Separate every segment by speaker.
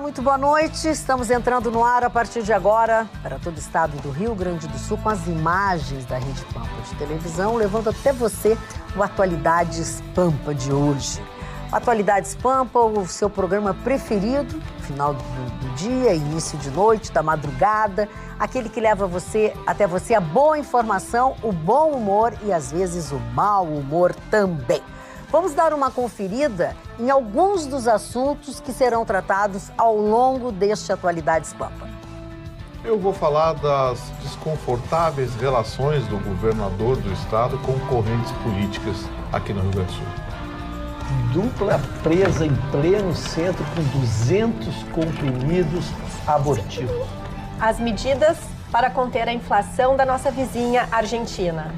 Speaker 1: Muito boa noite, estamos entrando no ar a partir de agora para todo o estado do Rio Grande do Sul com as imagens da Rede Pampa de televisão, levando até você o Atualidades Pampa de hoje. Atualidades Pampa, o seu programa preferido, final do dia, início de noite, da madrugada, aquele que leva até você a boa informação, o bom humor e às vezes o mau humor também. Vamos dar uma conferida em alguns dos assuntos que serão tratados ao longo deste Atualidades Pampa.
Speaker 2: Eu vou falar das desconfortáveis relações do governador do estado com correntes políticas aqui no Rio Grande do Sul.
Speaker 3: Dupla presa em pleno centro com 200 comprimidos abortivos.
Speaker 4: As medidas para conter a inflação da nossa vizinha Argentina.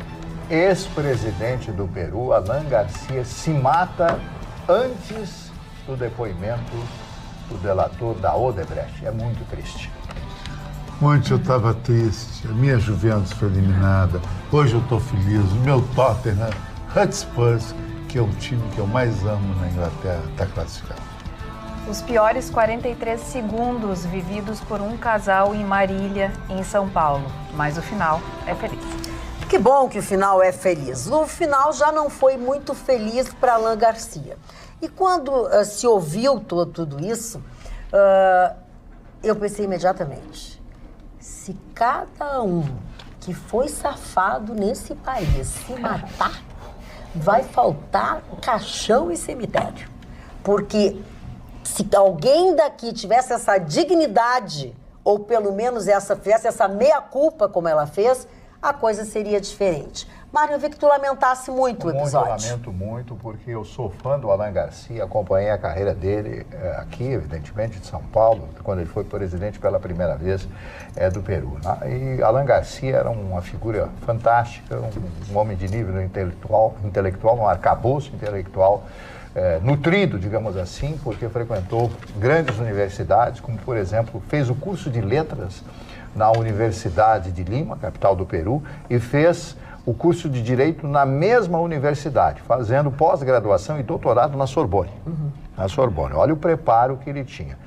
Speaker 5: Ex-presidente do Peru, Alan Garcia, se mata antes do depoimento do delator da Odebrecht. É muito triste.
Speaker 6: Ontem eu estava triste, a minha Juventus foi eliminada. Hoje eu estou feliz, o meu Tottenham Hotspurs, que é o time que eu mais amo na Inglaterra, está classificado.
Speaker 7: Os piores 43 segundos vividos por um casal em Marília, em São Paulo. Mas o final é feliz.
Speaker 1: Que bom que o final é feliz. O final já não foi muito feliz para Alan Garcia. E quando se ouviu tudo isso, eu pensei imediatamente, se cada um que foi safado nesse país se matar, vai faltar caixão e cemitério. Porque se alguém daqui tivesse essa dignidade, ou pelo menos fizesse essa meia-culpa como ela fez, a coisa seria diferente. Mário, eu vi que tu lamentasse muito o episódio.
Speaker 5: Eu lamento muito, porque eu sou fã do Alan Garcia, acompanhei a carreira dele aqui, evidentemente, de São Paulo, quando ele foi presidente pela primeira vez do Peru. E Alan Garcia era uma figura fantástica, um homem de nível intelectual, um arcabouço intelectual, nutrido, digamos assim, porque frequentou grandes universidades, como, por exemplo, fez o curso de letras na Universidade de Lima, capital do Peru, e fez o curso de Direito na mesma universidade, fazendo pós-graduação e doutorado na Sorbonne. Na Sorbonne. Olha o preparo que ele tinha.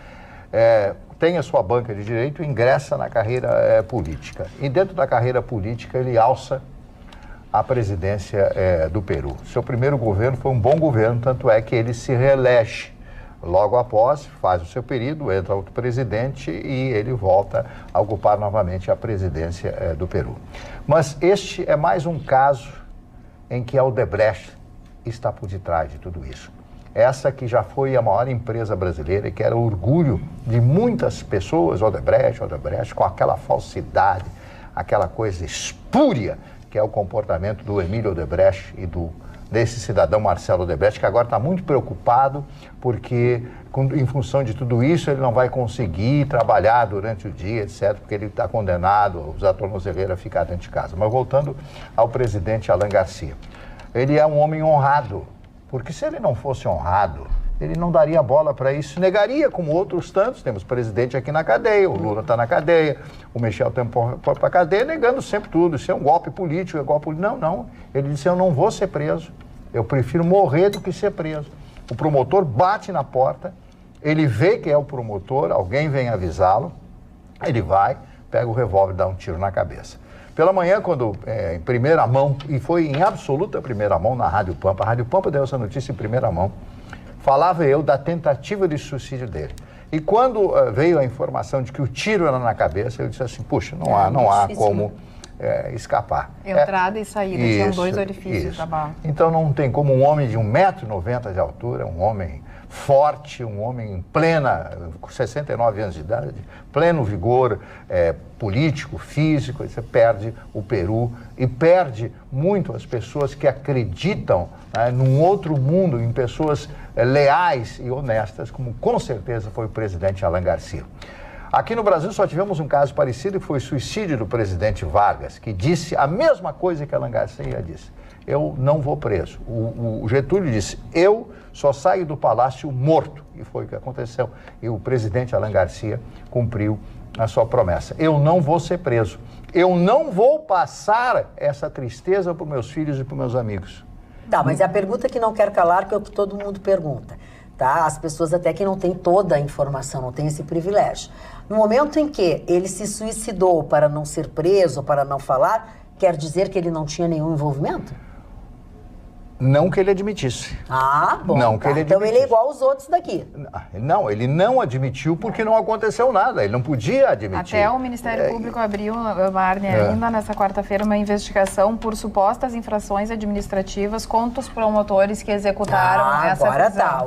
Speaker 5: Tem a sua banca de Direito e ingressa na carreira política. E dentro da carreira política ele alça a presidência do Peru. Seu primeiro governo foi um bom governo, tanto é que ele se reelege. Logo após, faz o seu período, entra outro presidente e ele volta a ocupar novamente a presidência do Peru. Mas este é mais um caso em que a Odebrecht está por detrás de tudo isso. Essa que já foi a maior empresa brasileira e que era o orgulho de muitas pessoas, Odebrecht, com aquela falsidade, aquela coisa espúria que é o comportamento do Emílio Odebrecht e desse cidadão Marcelo Odebrecht, que agora está muito preocupado porque, em função de tudo isso, ele não vai conseguir trabalhar durante o dia, etc., porque ele está condenado a usar a tornozeleira a ficar dentro de casa. Mas voltando ao presidente Alan Garcia, ele é um homem honrado, porque se ele não fosse honrado, ele não daria bola para isso, negaria, como outros tantos. Temos presidente aqui na cadeia, o Lula está na cadeia, o Michel Temer foi para a cadeia, negando sempre tudo. Isso é um golpe político, Não. Ele disse, eu não vou ser preso, eu prefiro morrer do que ser preso. O promotor bate na porta, ele vê que é o promotor, alguém vem avisá-lo, ele vai, pega o revólver e dá um tiro na cabeça. Pela manhã, quando em primeira mão, e foi em absoluta primeira mão na Rádio Pampa, a Rádio Pampa deu essa notícia em primeira mão, falava eu da tentativa de suicídio dele. E quando veio a informação de que o tiro era na cabeça, eu disse assim, puxa, não há como escapar.
Speaker 7: Entrada e saída, tinham 2 orifícios da bala.
Speaker 5: Então não tem como um homem de 1,90 m de altura, um homem forte, um homem com 69 anos de idade, pleno vigor político, físico, você perde o Peru e perde muito as pessoas que acreditam num outro mundo, em pessoas leais e honestas, como com certeza foi o presidente Alan Garcia. Aqui no Brasil só tivemos um caso parecido, que foi o suicídio do presidente Vargas, que disse a mesma coisa que Alan Garcia disse. Eu não vou preso. O Getúlio disse, eu só saio do palácio morto. E foi o que aconteceu. E o presidente Alan Garcia cumpriu a sua promessa. Eu não vou ser preso. Eu não vou passar essa tristeza para os meus filhos e para os meus amigos.
Speaker 1: Tá, mas é a pergunta que não quer calar, que é o que todo mundo pergunta. tá? As pessoas até que não têm toda a informação, não têm esse privilégio. No momento em que ele se suicidou para não ser preso, para não falar, quer dizer que ele não tinha nenhum envolvimento?
Speaker 5: Não que ele admitisse.
Speaker 1: Ah, bom.
Speaker 5: Não,
Speaker 1: tá.
Speaker 5: que ele
Speaker 1: Então ele é
Speaker 5: admitisse.
Speaker 1: igual aos outros daqui.
Speaker 5: Não, ele não admitiu porque não aconteceu nada. Ele não podia admitir.
Speaker 7: Até o Ministério Público abriu, Marne, ainda nessa quarta-feira, uma investigação por supostas infrações administrativas contra os promotores que executaram essa
Speaker 1: agora
Speaker 7: prisão.
Speaker 1: tá,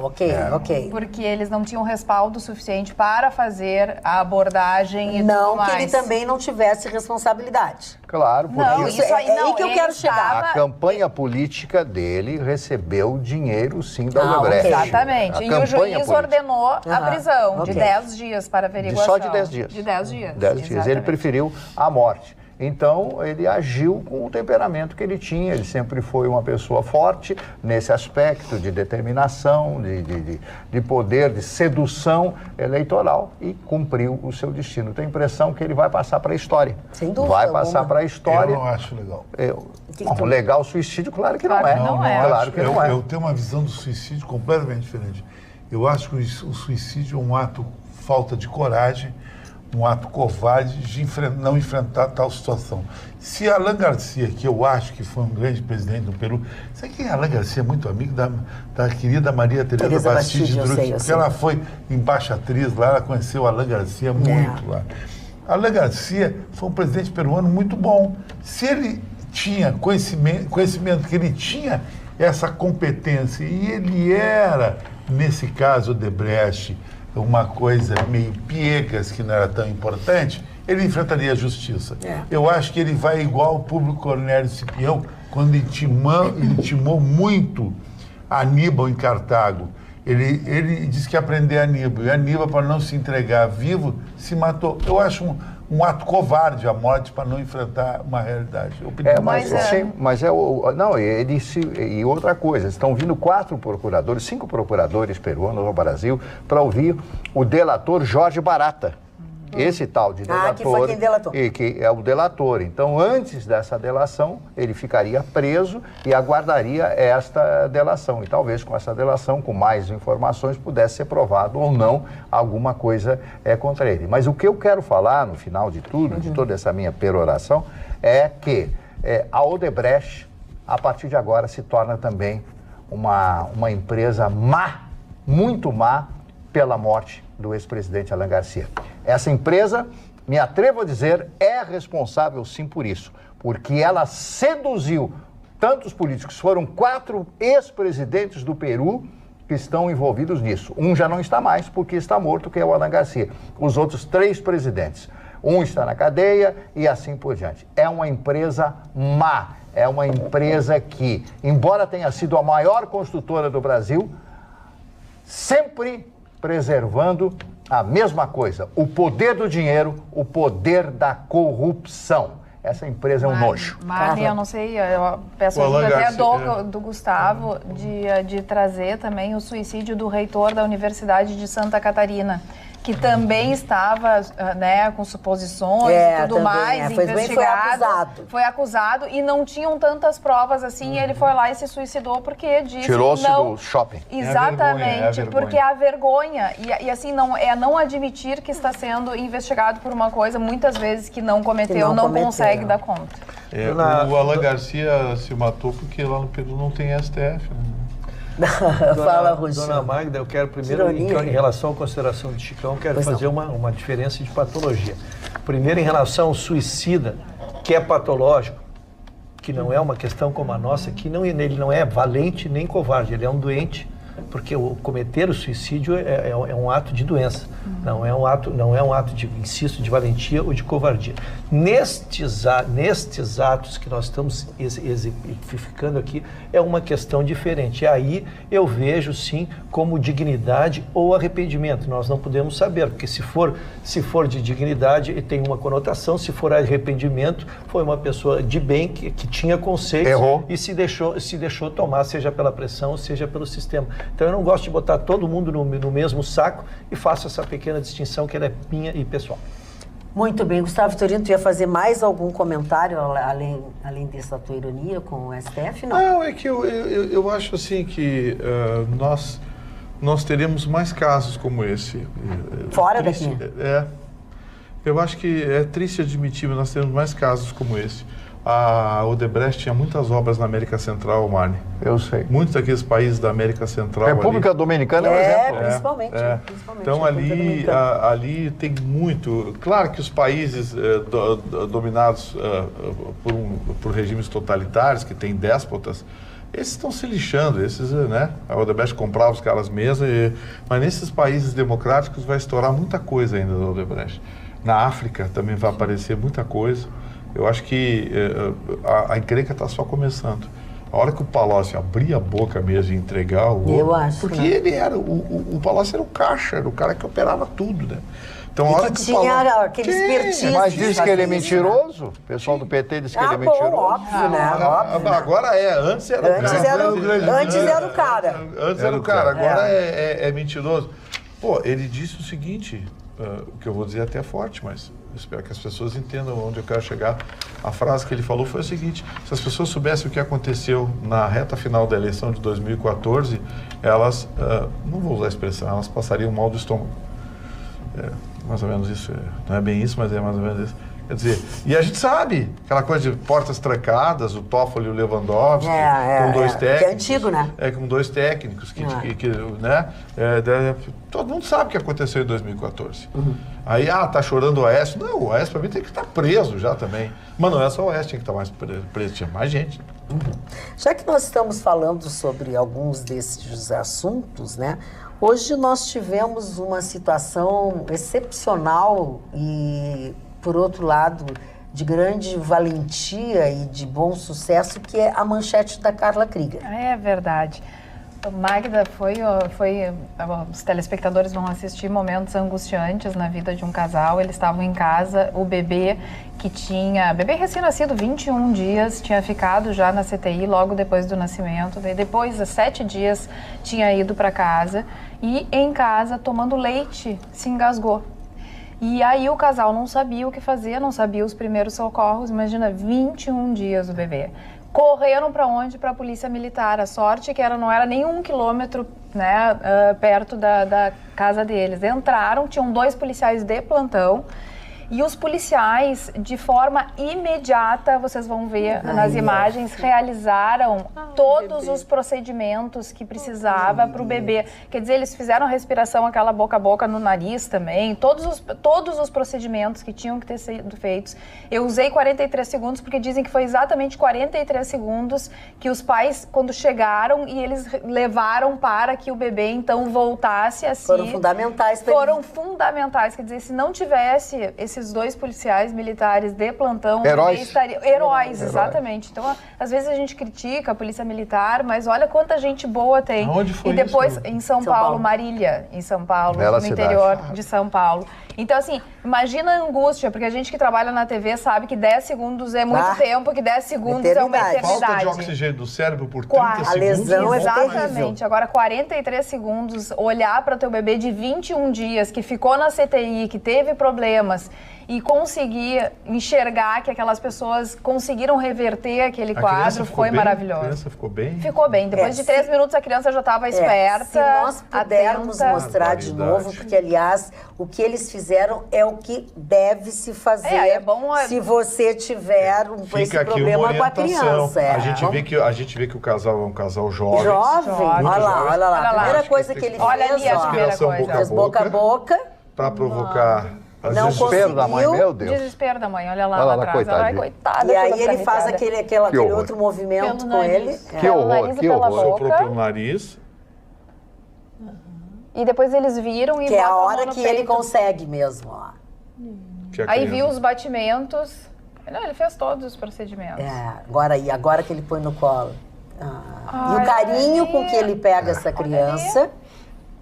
Speaker 1: ok.
Speaker 7: Porque eles não tinham respaldo suficiente para fazer a abordagem e
Speaker 1: Não
Speaker 7: tudo mais.
Speaker 1: que ele também não tivesse responsabilidade.
Speaker 5: Claro, porque
Speaker 7: Não, isso aí
Speaker 1: é
Speaker 7: não.
Speaker 1: aí que eu
Speaker 7: ele
Speaker 1: quero chegar.
Speaker 5: a campanha política dele recebeu dinheiro, sim, da
Speaker 1: Ah,
Speaker 5: Odebrecht.
Speaker 1: ok.
Speaker 7: Exatamente.
Speaker 5: A
Speaker 7: E o
Speaker 5: campanha
Speaker 7: juiz
Speaker 5: política.
Speaker 7: ordenou a prisão de
Speaker 1: ok.
Speaker 7: 10 dias para averiguação.
Speaker 5: Só de 10 dias.
Speaker 7: De 10 dias.
Speaker 5: 10 dias. Ele
Speaker 7: exatamente.
Speaker 5: preferiu a morte. Então, ele agiu com o temperamento que ele tinha. Ele sempre foi uma pessoa forte nesse aspecto de determinação, de poder, de sedução eleitoral e cumpriu o seu destino. Tenho a impressão que ele vai passar para a história.
Speaker 1: Sem dúvida
Speaker 5: Vai
Speaker 1: alguma.
Speaker 5: passar para a história.
Speaker 6: Eu não acho legal.
Speaker 5: Bom, legal o suicídio, claro que não
Speaker 7: Claro
Speaker 5: é.
Speaker 7: que não é.
Speaker 5: Claro que não é.
Speaker 6: Eu tenho uma visão do suicídio completamente diferente. Eu acho que o suicídio é um ato falta de coragem, um ato covarde de não enfrentar tal situação. Se Alan Garcia, que eu acho que foi um grande presidente do Peru, sabe quem é Alan Garcia? Muito amigo da querida Maria Teresa Bastide
Speaker 1: eu
Speaker 6: Druck,
Speaker 1: sei.
Speaker 6: porque ela foi embaixatriz lá, ela conheceu Alan Garcia muito lá. Alan Garcia foi um presidente peruano muito bom. Se ele tinha conhecimento que ele tinha essa competência, e ele era, nesse caso, Odebrecht, uma coisa meio piegas, que não era tão importante, ele enfrentaria a justiça. Eu acho que ele vai igual o público Cornélio Cipião, quando intimou muito Aníbal em Cartago. Ele disse que ia prender Aníbal, e Aníbal, para não se entregar vivo, se matou. Eu acho um ato covarde a morte para não enfrentar uma realidade.
Speaker 5: E outra coisa, estão vindo 5 procuradores peruanos ao Brasil para ouvir o delator Jorge Barata. Esse tal de delator.
Speaker 1: Que foi quem delatou.
Speaker 5: E que é o delator. Então, antes dessa delação, ele ficaria preso e aguardaria esta delação. E talvez com essa delação, com mais informações, pudesse ser provado ou não alguma coisa contra ele. Mas o que eu quero falar, no final de tudo, de toda essa minha peroração, é que a Odebrecht, a partir de agora, se torna também uma empresa má, muito má, pela morte do ex-presidente Alan Garcia. Essa empresa, me atrevo a dizer, é responsável sim por isso, porque ela seduziu tantos políticos. Foram 4 ex-presidentes do Peru que estão envolvidos nisso. Um já não está mais, porque está morto, que é o Alan Garcia. Os outros 3 presidentes. Um está na cadeia e assim por diante. É uma empresa má, é uma empresa que, embora tenha sido a maior construtora do Brasil, sempre preservando a mesma coisa, o poder do dinheiro, o poder da corrupção. Essa empresa é um nojo.
Speaker 7: Marne, eu não sei, eu peço ajuda até do Gustavo de trazer também o suicídio do reitor da Universidade de Santa Catarina, que também estava com suposições e tudo mais, investigado. Foi acusado e não tinham tantas provas assim, e ele foi lá e se suicidou porque disse...
Speaker 5: Tirou-se do shopping.
Speaker 7: Exatamente, porque a vergonha, e assim, não admitir que está sendo investigado por uma coisa, muitas vezes, que não cometeu, não consegue dar conta.
Speaker 2: O Alan Garcia se matou porque lá no Peru não tem STF,
Speaker 1: Fala, Rússio.
Speaker 3: Dona Magda, eu quero primeiro, em relação à consideração de Chicão, quero fazer uma diferença de patologia. Primeiro, em relação ao suicida, que é patológico, que não é uma questão como a nossa, que ele não é valente nem covarde, ele é um doente, porque cometer o suicídio é um ato de doença, não é um ato de, insisto, de valentia ou de covardia. Nestes atos que nós estamos exemplificando aqui, é uma questão diferente. E aí eu vejo, sim, como dignidade ou arrependimento. Nós não podemos saber, porque se for de dignidade, tem uma conotação, se for arrependimento, foi uma pessoa de bem que tinha conceitos.
Speaker 5: Errou.
Speaker 3: E se deixou tomar, seja pela pressão, seja pelo sistema. Então eu não gosto de botar todo mundo no mesmo saco e faço essa pequena distinção que ela é minha e pessoal.
Speaker 1: Muito bem. Gustavo Vitorino, tu ia fazer mais algum comentário além dessa tua ironia com o STF? Não,
Speaker 2: é que eu acho assim que nós teremos mais casos como esse.
Speaker 1: Fora daqui?
Speaker 2: Eu acho que é triste admitir, mas nós temos mais casos como esse. A Odebrecht tinha muitas obras na América Central, Marne.
Speaker 5: Eu sei.
Speaker 2: Muitos daqueles países da América Central.
Speaker 5: República Dominicana é um exemplo.
Speaker 1: Principalmente.
Speaker 2: Então ali tem muito. Claro que os países dominados por regimes totalitários, que têm déspotas, esses estão se lixando, a Odebrecht comprava os caras mesmo, mas nesses países democráticos vai estourar muita coisa ainda da Odebrecht. Na África também vai aparecer muita coisa. Eu acho que a encrenca está só começando. A hora que o Palocci abrir a boca mesmo e entregar o...
Speaker 1: Eu acho.
Speaker 2: Porque ele era... O Palocci era o caixa, era o cara que operava tudo, né? Então, a hora que
Speaker 1: tinha aqueles expertise.
Speaker 5: Mas diz que ele é mentiroso? O pessoal do PT diz que ele é mentiroso.
Speaker 1: Óbvio, né?
Speaker 2: Agora antes era o cara.
Speaker 1: Antes era o cara.
Speaker 2: Antes era o cara, agora é mentiroso. Pô, ele disse o seguinte, o que eu vou dizer até é forte, mas eu espero que as pessoas entendam onde eu quero chegar. A frase que ele falou foi o seguinte: se as pessoas soubessem o que aconteceu na reta final da eleição de 2014, elas, não vou usar a expressão, elas passariam mal do estômago. Mais ou menos isso, não é bem isso, mas é mais ou menos isso. Quer dizer, e a gente sabe, aquela coisa de portas trancadas, o Toffoli e o Lewandowski, com dois técnicos.
Speaker 1: Que é antigo, né?
Speaker 2: Com dois técnicos, todo mundo sabe o que aconteceu em 2014. Aí, tá chorando o Aécio. Não, o Aécio, para mim, tem que estar preso já também. Mas não é só o Aécio, tinha que estar mais preso, tinha mais gente.
Speaker 1: Já que nós estamos falando sobre alguns desses assuntos, né? Hoje nós tivemos uma situação excepcional e, por outro lado, de grande valentia e de bom sucesso, que é a manchete da Carla Krieger.
Speaker 7: É verdade. Magda, os telespectadores vão assistir momentos angustiantes na vida de um casal. Eles estavam em casa, o bebê bebê recém-nascido, 21 dias, tinha ficado já na CTI logo depois do nascimento. Daí depois de 7 dias tinha ido para casa e em casa, tomando leite, se engasgou. E aí o casal não sabia o que fazer, não sabia os primeiros socorros. Imagina, 21 dias o bebê. Correram para onde? Para a polícia militar. A sorte é que não era nem 1 quilômetro, né, perto da casa deles. Entraram, tinham 2 policiais de plantão. E os policiais, de forma imediata, vocês vão ver nas imagens, realizaram todos os procedimentos que precisava para o bebê. Quer dizer, eles fizeram a respiração, aquela boca a boca no nariz também, todos os procedimentos que tinham que ter sido feitos. Eu usei 43 segundos porque dizem que foi exatamente 43 segundos que os pais, quando chegaram, e eles levaram para que o bebê, então, voltasse a si.
Speaker 1: Foram fundamentais.
Speaker 7: Foram fundamentais. Quer dizer, se não tivesse esses 2 policiais militares de plantão...
Speaker 5: Heróis.
Speaker 7: Heróis, exatamente. Então, às vezes a gente critica a polícia militar, mas olha quanta gente boa tem.
Speaker 2: Onde foi
Speaker 7: e depois,
Speaker 2: isso?
Speaker 7: em São Paulo, Marília, em São Paulo, no interior de São Paulo. Então, assim, imagina a angústia, porque a gente que trabalha na TV sabe que 10 segundos é muito tempo, que 10 segundos é uma eternidade.
Speaker 2: Falta de oxigênio do cérebro por 30 segundos.
Speaker 1: A lesão
Speaker 7: exatamente. Agora, 43 segundos, olhar para o teu bebê de 21 dias, que ficou na CTI, que teve problemas, e conseguir enxergar que aquelas pessoas conseguiram reverter aquele quadro, foi maravilhoso. A
Speaker 2: criança ficou bem?
Speaker 7: Ficou bem. Depois de 3 minutos, a criança já estava esperta.
Speaker 1: Se nós pudermos mostrar de novo, porque, aliás, o que eles fizeram é o que deve se fazer se você tiver esse problema com a criança.
Speaker 2: A gente vê que o casal é um casal jovem.
Speaker 1: Olha lá. A primeira coisa que ele fez,
Speaker 7: olha ali a primeira coisa.
Speaker 1: Fez boca a boca.
Speaker 2: Para provocar...
Speaker 1: Não
Speaker 5: desespero da mãe, meu Deus.
Speaker 7: Desespero da mãe, olha lá atrás.
Speaker 5: Coitada.
Speaker 1: E aí ele faz aquele outro movimento com ele.
Speaker 5: Que horror, que horror.
Speaker 2: Soprou pelo nariz.
Speaker 7: E depois eles viram e
Speaker 1: que é a hora que ele consegue mesmo, ó.
Speaker 7: Aí viu os batimentos. Não, ele fez todos os procedimentos.
Speaker 1: Agora que ele põe no colo. E o carinho com que ele pega essa criança.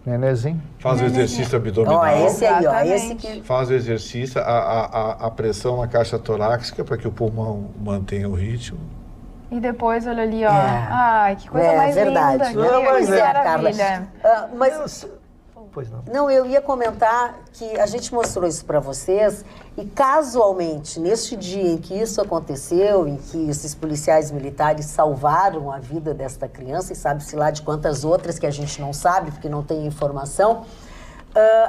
Speaker 5: Nenezinho.
Speaker 2: Faz o exercício abdominal.
Speaker 1: Esse aí, ó. Esse que...
Speaker 2: Faz o exercício, a pressão na caixa torácica para que o pulmão mantenha o ritmo.
Speaker 7: E depois, olha ali, ó. Ai, que coisa mais
Speaker 1: verdade.
Speaker 7: linda. Que maravilha.
Speaker 1: Mas
Speaker 3: Pois não.
Speaker 1: Não, eu ia comentar que a gente mostrou isso para vocês e casualmente, neste dia em que isso aconteceu, em que esses policiais militares salvaram a vida desta criança, e sabe-se lá de quantas outras que a gente não sabe, porque não tem informação,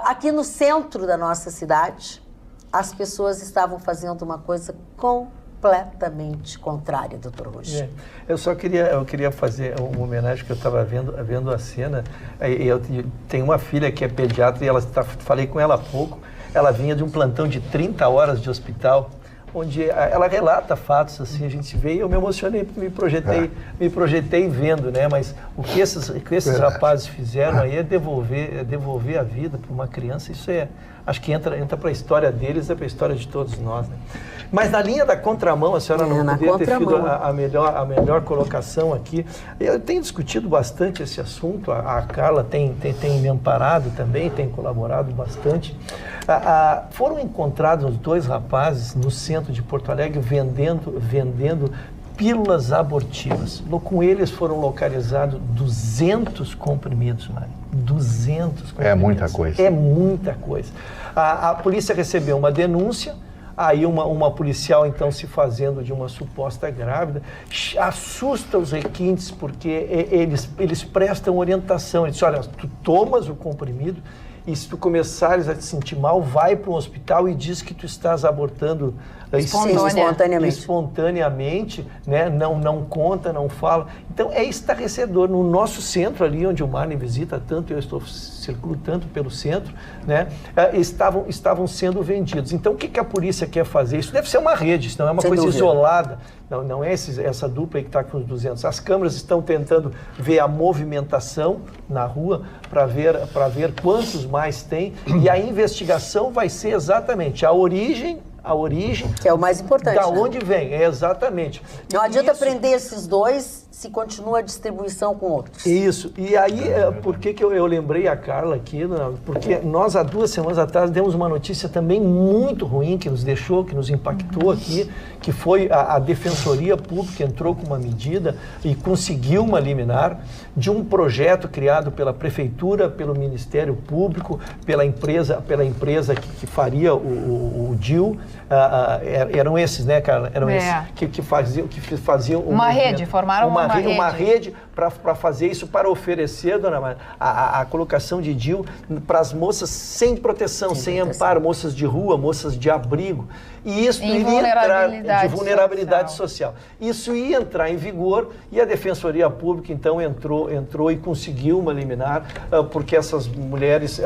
Speaker 1: aqui no centro da nossa cidade, as pessoas estavam fazendo uma coisa completamente contrária, doutor Rocha.
Speaker 3: Eu queria fazer uma homenagem, que eu estava vendo a cena. Eu tenho uma filha que é pediatra e falei com ela há pouco. Ela vinha de um plantão de 30 horas de hospital, onde ela relata fatos assim, a gente vê e eu me emocionei, porque me projetei vendo, né? Mas o que esses rapazes fizeram aí é devolver a vida para uma criança. Isso acho que entra para a história deles, para a história de todos nós, né? Mas na linha da contramão, a senhora não poderia ter sido a melhor colocação aqui. Eu tenho discutido bastante esse assunto, a Carla tem me amparado também, tem colaborado bastante. Foram encontrados 2 rapazes no centro de Porto Alegre vendendo pílulas abortivas. Com eles foram localizados 200 comprimidos, Mário. 200 comprimidos.
Speaker 5: É muita coisa.
Speaker 3: É muita coisa. A polícia recebeu uma denúncia, aí uma policial, então, se fazendo de uma suposta grávida, assusta os requintes, porque eles prestam orientação. Eles dizem, olha, tu tomas o comprimido e se tu começares a te sentir mal, vai para um hospital e diz que tu estás abortando espontaneamente, né? Não conta, não fala. Então é estarrecedor. No nosso centro ali, onde o Marley visita tanto, eu circulo tanto pelo centro, né? Estavam sendo vendidos. Então o que a polícia quer fazer? Isso deve ser uma rede, isso não é uma coisa isolada. Não é essa dupla aí que está com os 200. As câmeras estão tentando ver a movimentação na rua para ver quantos mais tem, e a investigação vai ser exatamente a origem, que
Speaker 1: é o mais importante.
Speaker 3: Da onde vem, exatamente.
Speaker 1: Não adianta prender esses 2 se continua a distribuição com outros.
Speaker 3: Isso. E aí, por que eu lembrei a Carla aqui? Porque nós, há 2 semanas atrás, demos uma notícia também muito ruim que nos impactou aqui, que foi a Defensoria Pública entrou com uma medida e conseguiu uma liminar de um projeto criado pela Prefeitura, pelo Ministério Público, pela empresa que faria o DIU. Eram esses, né, Carla? Eram esses que faziam
Speaker 7: uma rede, formaram
Speaker 3: uma rede para fazer isso, para oferecer, dona Maria, a colocação de DIU para as moças sem proteção, sem amparo, moças de rua, moças de abrigo. E isso iria entrar de vulnerabilidade social. Isso ia entrar em vigor e a Defensoria Pública, então, entrou e conseguiu uma liminar, porque essas mulheres,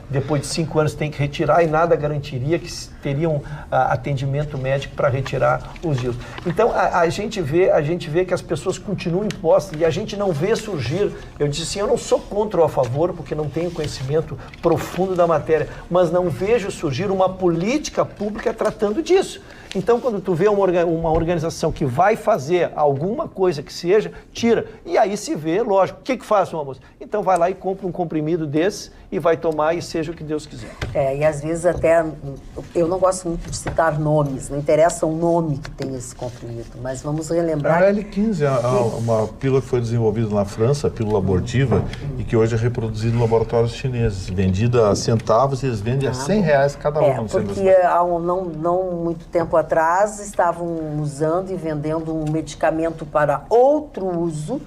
Speaker 3: depois de 5 anos, têm que retirar e nada garantiria que teriam atendimento médico para retirar os DIUs. Então, a gente vê que as pessoas continuam impostas e a gente não vê surgir. Eu disse assim, eu não sou contra ou a favor, porque não tenho conhecimento profundo da matéria, mas não vejo surgir uma política pública tratando disso. Então, quando tu vê uma organização que vai fazer alguma coisa que seja, tira. E aí se vê, lógico, o que faz uma moça? Então vai lá e compra um comprimido desse e vai tomar e seja o que Deus quiser.
Speaker 1: E às vezes até, eu não gosto muito de citar nomes, não interessa o nome que tem esse comprimido, mas vamos relembrar...
Speaker 2: A L15 é uma pílula que foi desenvolvida na França, a pílula abortiva, e que hoje é reproduzida em laboratórios chineses, vendida a centavos e eles vendem a R$100 cada um.
Speaker 1: Porque há não muito tempo atrás estavam usando e vendendo um medicamento para outro uso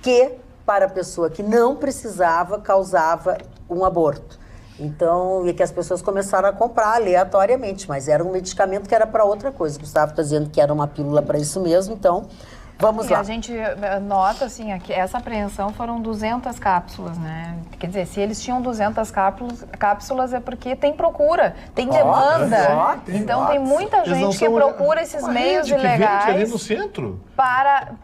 Speaker 1: que, para a pessoa que não precisava, causava um aborto. Então, e que as pessoas começaram a comprar aleatoriamente, mas era um medicamento que era para outra coisa. O Gustavo está dizendo que era uma pílula para isso mesmo, então... Vamos lá.
Speaker 7: A gente nota, assim, que essa apreensão foram 200 cápsulas, né? Quer dizer, se eles tinham 200 cápsulas é porque tem procura, tem demanda. Então, tem muita gente que procura esses meios ilegais
Speaker 2: ali no centro.
Speaker 7: para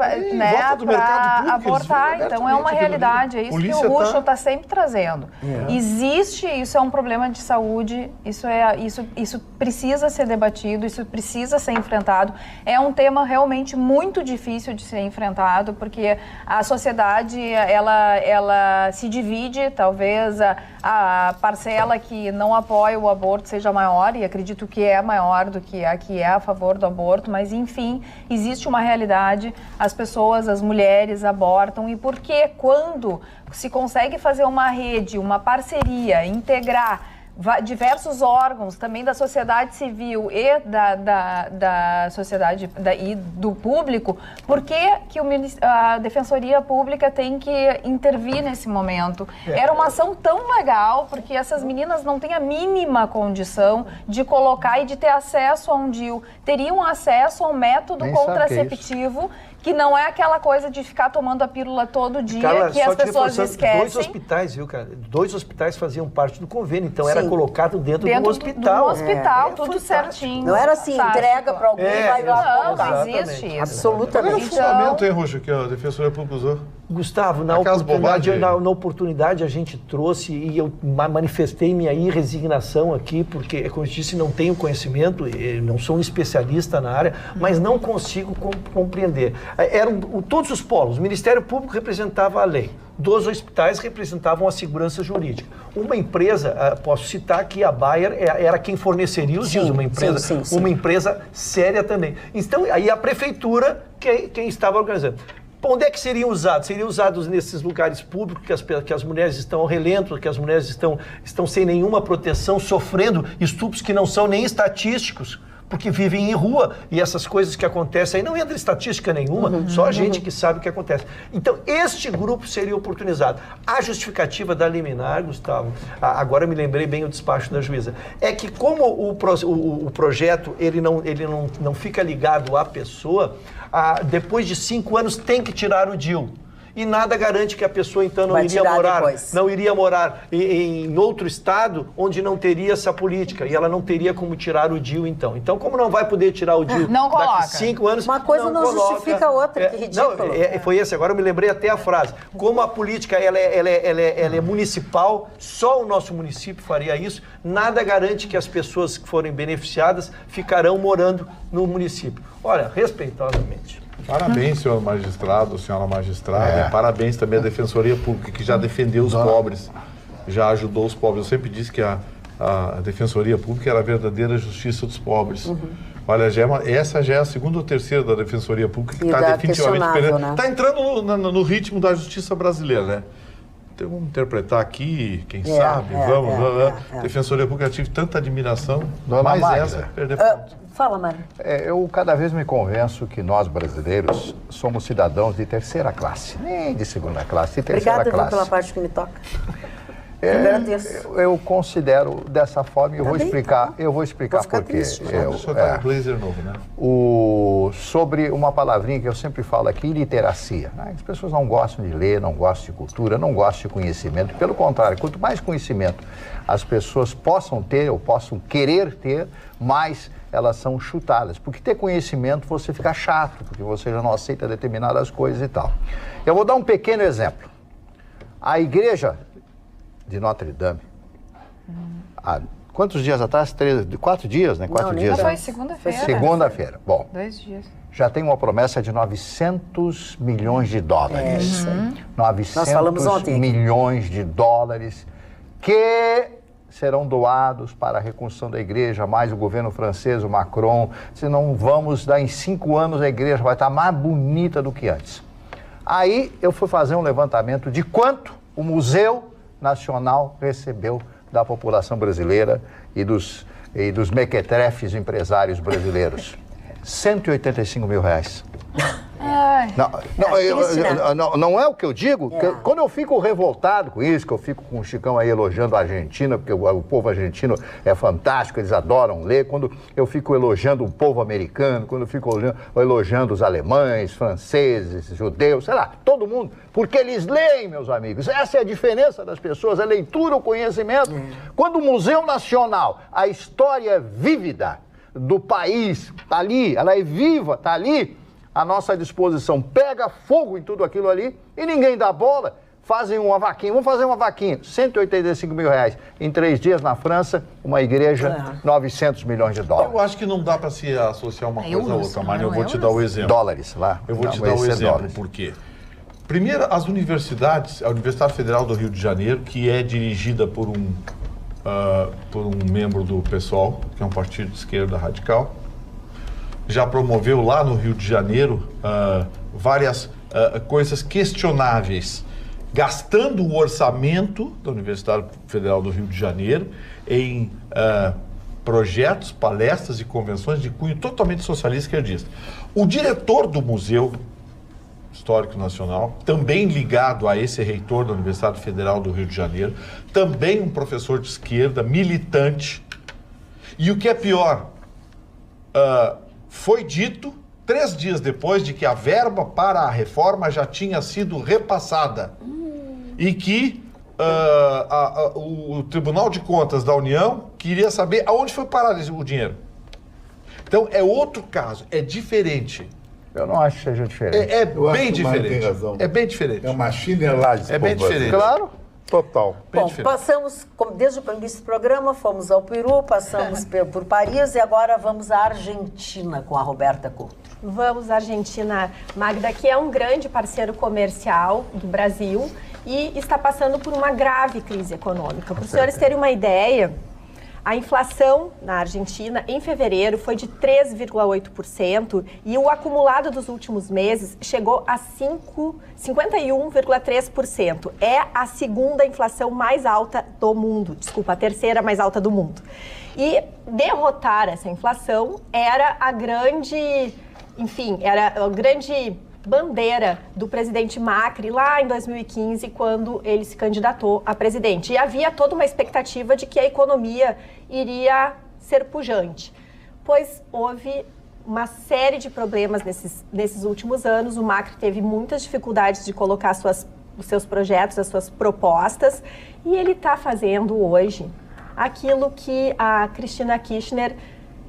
Speaker 7: abortar. Então, é uma realidade. É isso que o Rucho está sempre trazendo. Existe, isso é um problema de saúde, isso precisa ser debatido, isso precisa ser enfrentado. É um tema realmente muito difícil difícil de ser enfrentado, porque a sociedade, ela se divide, talvez a parcela que não apoia o aborto seja maior, e acredito que é maior do que a que é a favor do aborto, mas enfim, existe uma realidade, as pessoas, as mulheres abortam, e porque quando se consegue fazer uma rede, uma parceria, integrar diversos órgãos também da sociedade civil e da sociedade e do público, por que a Defensoria Pública tem que intervir nesse momento? Era uma ação tão legal, porque essas meninas não têm a mínima condição de colocar e de ter acesso a um DIU. Teriam acesso a um método contraceptivo que não é aquela coisa de ficar tomando a pílula todo dia, Carla, que as pessoas esquecem.
Speaker 3: 2 hospitais, viu, cara? 2 hospitais faziam parte do convênio, então era colocado dentro do hospital.
Speaker 7: Do hospital, tudo certinho.
Speaker 1: Não era assim, entrega para alguém e vai lá.
Speaker 7: Não existe isso.
Speaker 1: Absolutamente.
Speaker 2: Qual era o fundamento, hein, Ruxo, que a Defensoria Pública usou?
Speaker 3: Gustavo, na oportunidade a gente trouxe e eu manifestei minha irresignação aqui, porque, como eu disse, não tenho conhecimento, não sou um especialista na área, mas não consigo compreender. Eram todos os polos. O Ministério Público representava a lei. 2 hospitais representavam a segurança jurídica. Uma empresa, posso citar aqui, a Bayer era quem forneceria os DIUs, uma empresa séria também. Então, aí a prefeitura, quem estava organizando. Onde é que seriam usados? Seriam usados nesses lugares públicos que as mulheres estão ao relento, que as mulheres estão sem nenhuma proteção, sofrendo estupros que não são nem estatísticos, porque vivem em rua e essas coisas que acontecem aí não entra em estatística nenhuma, só a gente que sabe o que acontece. Então, este grupo seria oportunizado. A justificativa da liminar, Gustavo, agora me lembrei bem o despacho da juíza, é que como o projeto ele não fica ligado à pessoa, depois de 5 anos tem que tirar o DIU. E nada garante que a pessoa, então, não iria morar em outro estado onde não teria essa política. E ela não teria como tirar o DIU, então. Então, como não vai poder tirar o DIU daqui a 5 anos...
Speaker 1: Uma coisa não justifica a outra, que ridículo.
Speaker 3: Foi esse, agora eu me lembrei até a frase. Como a política ela é municipal, só o nosso município faria isso, nada garante que as pessoas que forem beneficiadas ficarão morando no município. Olha, respeitosamente.
Speaker 2: Parabéns, senhor magistrado, senhora magistrada, e parabéns também à Defensoria Pública, que já defendeu os pobres, já ajudou os pobres. Eu sempre disse que a Defensoria Pública era a verdadeira justiça dos pobres. Olha, essa já é a 2ª ou 3ª da Defensoria Pública que está definitivamente perdendo. Está entrando no ritmo da justiça brasileira, né? Então, vamos interpretar aqui, quem sabe, vamos. Defensoria Pública, eu tive tanta admiração, mas essa perder ponto.
Speaker 1: Fala, Mário.
Speaker 5: Eu cada vez me convenço que nós, brasileiros, somos cidadãos de 3ª classe. Nem de 2ª classe, de 3ª classe.
Speaker 1: Obrigada pela parte que me toca.
Speaker 5: Eu considero dessa forma e eu vou explicar por quê.
Speaker 2: O senhor está com blazer novo, né?
Speaker 5: Sobre uma palavrinha que eu sempre falo aqui, literacia. Né? As pessoas não gostam de ler, não gostam de cultura, não gostam de conhecimento. Pelo contrário, quanto mais conhecimento as pessoas possam ter ou possam querer ter, mais elas são chutadas. Porque ter conhecimento você fica chato, porque você já não aceita determinadas coisas e tal. Eu vou dar um pequeno exemplo. A igreja de Notre Dame, há quantos dias atrás? 4 dias, né? 4 dias.
Speaker 7: Foi segunda-feira.
Speaker 5: Segunda-feira. Bom,
Speaker 7: 2 dias.
Speaker 5: Já tem uma promessa de 900 milhões de dólares. 900 milhões de dólares que serão doados para a reconstrução da igreja, mais o governo francês, o Macron. Senão vamos dar em 5 anos a igreja vai estar mais bonita do que antes. Aí eu fui fazer um levantamento de quanto o Museu Nacional recebeu da população brasileira e dos mequetrefes empresários brasileiros. 185 mil reais. Não é o que eu digo. Quando eu fico revoltado com isso, que eu fico com o Chicão aí elogiando a Argentina, porque o povo argentino é fantástico, eles adoram ler. Quando eu fico elogiando o povo americano, quando eu fico elogiando os alemães, franceses, judeus, sei lá, todo mundo, porque eles leem, meus amigos. Essa é a diferença das pessoas, a leitura, o conhecimento. Quando o Museu Nacional, a história vívida do país está ali, ela é viva, está ali, à nossa disposição, pega fogo em tudo aquilo ali e ninguém dá bola, fazem uma vaquinha, vamos fazer uma vaquinha, R$185 mil. Em 3 dias na França, uma igreja, 900 milhões de dólares.
Speaker 2: Eu acho que não dá para se associar uma coisa a outra, Mário. Eu vou te dar o exemplo.
Speaker 5: Dólares lá.
Speaker 2: Eu vou te dar o exemplo, por quê? Primeiro, as universidades, a Universidade Federal do Rio de Janeiro, que é dirigida por um membro do PSOL, que é um partido de esquerda radical, já promoveu lá no Rio de Janeiro várias coisas questionáveis, gastando o orçamento da Universidade Federal do Rio de Janeiro em projetos, palestras e convenções de cunho totalmente socialista e esquerdista. O diretor do Museu Histórico Nacional, também ligado a esse reitor da Universidade Federal do Rio de Janeiro, também um professor de esquerda, militante. E o que é pior, foi dito 3 dias depois de que a verba para a reforma já tinha sido repassada e que o Tribunal de Contas da União queria saber aonde foi parar o dinheiro. Então é outro caso, é diferente.
Speaker 5: Eu não acho que seja diferente.
Speaker 2: É bem diferente. É bem diferente.
Speaker 6: É uma chinelagem.
Speaker 2: É bem diferente.
Speaker 5: Claro, total.
Speaker 1: Bom, passamos, desde o início do programa, fomos ao Peru, passamos por Paris e agora vamos à Argentina com a Roberta Couto.
Speaker 4: Vamos à Argentina, Magda, que é um grande parceiro comercial do Brasil e está passando por uma grave crise econômica. Para os senhores terem uma ideia, a inflação na Argentina, em fevereiro, foi de 3,8% e o acumulado dos últimos meses chegou a 51,3%. É a segunda inflação mais alta do mundo, desculpa, a terceira mais alta do mundo. E derrotar essa inflação era a grande bandeira do presidente Macri lá em 2015, quando ele se candidatou a presidente. E havia toda uma expectativa de que a economia iria ser pujante. Pois houve uma série de problemas nesses últimos anos. O Macri teve muitas dificuldades de colocar os seus projetos, as suas propostas, e ele está fazendo hoje aquilo que a Cristina Kirchner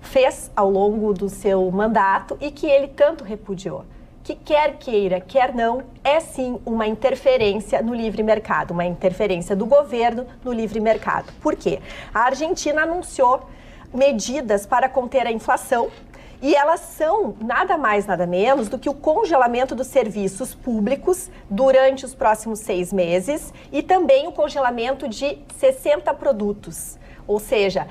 Speaker 4: fez ao longo do seu mandato e que ele tanto repudiou. Que quer queira, quer não, é sim uma interferência no livre mercado, uma interferência do governo no livre mercado. Por quê? A Argentina anunciou medidas para conter a inflação e elas são nada mais, nada menos do que o congelamento dos serviços públicos durante os próximos 6 meses e também o congelamento de 60 produtos, ou seja,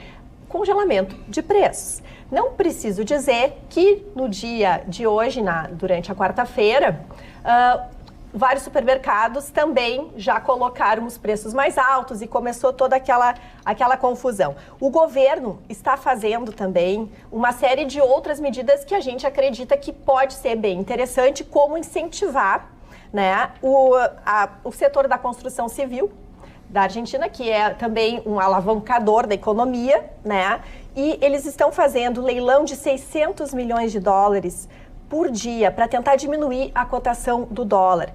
Speaker 4: congelamento de preços. Não preciso dizer que no dia de hoje, durante a quarta-feira, vários supermercados também já colocaram os preços mais altos e começou toda aquela confusão. O governo está fazendo também uma série de outras medidas que a gente acredita que pode ser bem interessante, como incentivar, né, o setor da construção civil da Argentina, que é também um alavancador da economia, né? E eles estão fazendo leilão de 600 milhões de dólares por dia para tentar diminuir a cotação do dólar.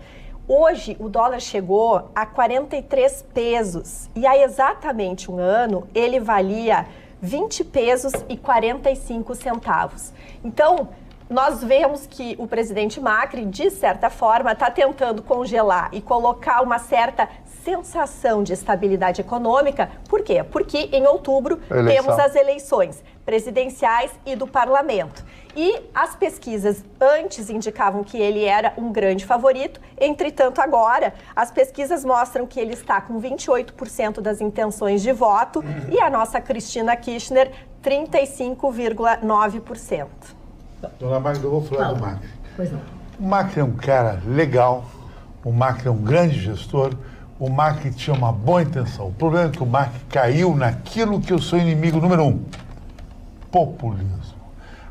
Speaker 4: Hoje, o dólar chegou a 43 pesos e há exatamente um ano ele valia 20 pesos e 45 centavos. Então, nós vemos que o presidente Macri, de certa forma, está tentando congelar e colocar uma certa sensação de estabilidade econômica. Por quê? Porque em outubro temos as eleições presidenciais e do parlamento. E as pesquisas antes indicavam que ele era um grande favorito, entretanto agora as pesquisas mostram que ele está com 28% das intenções de voto e a nossa Cristina Kirchner 35,9%.
Speaker 6: Dona Magda, eu vou falar do Macri.
Speaker 1: Pois não.
Speaker 6: O Macri é um cara legal, o Macri é um grande gestor, o Macri tinha uma boa intenção. O problema é que o Macri caiu naquilo que eu sou inimigo número 1, populismo.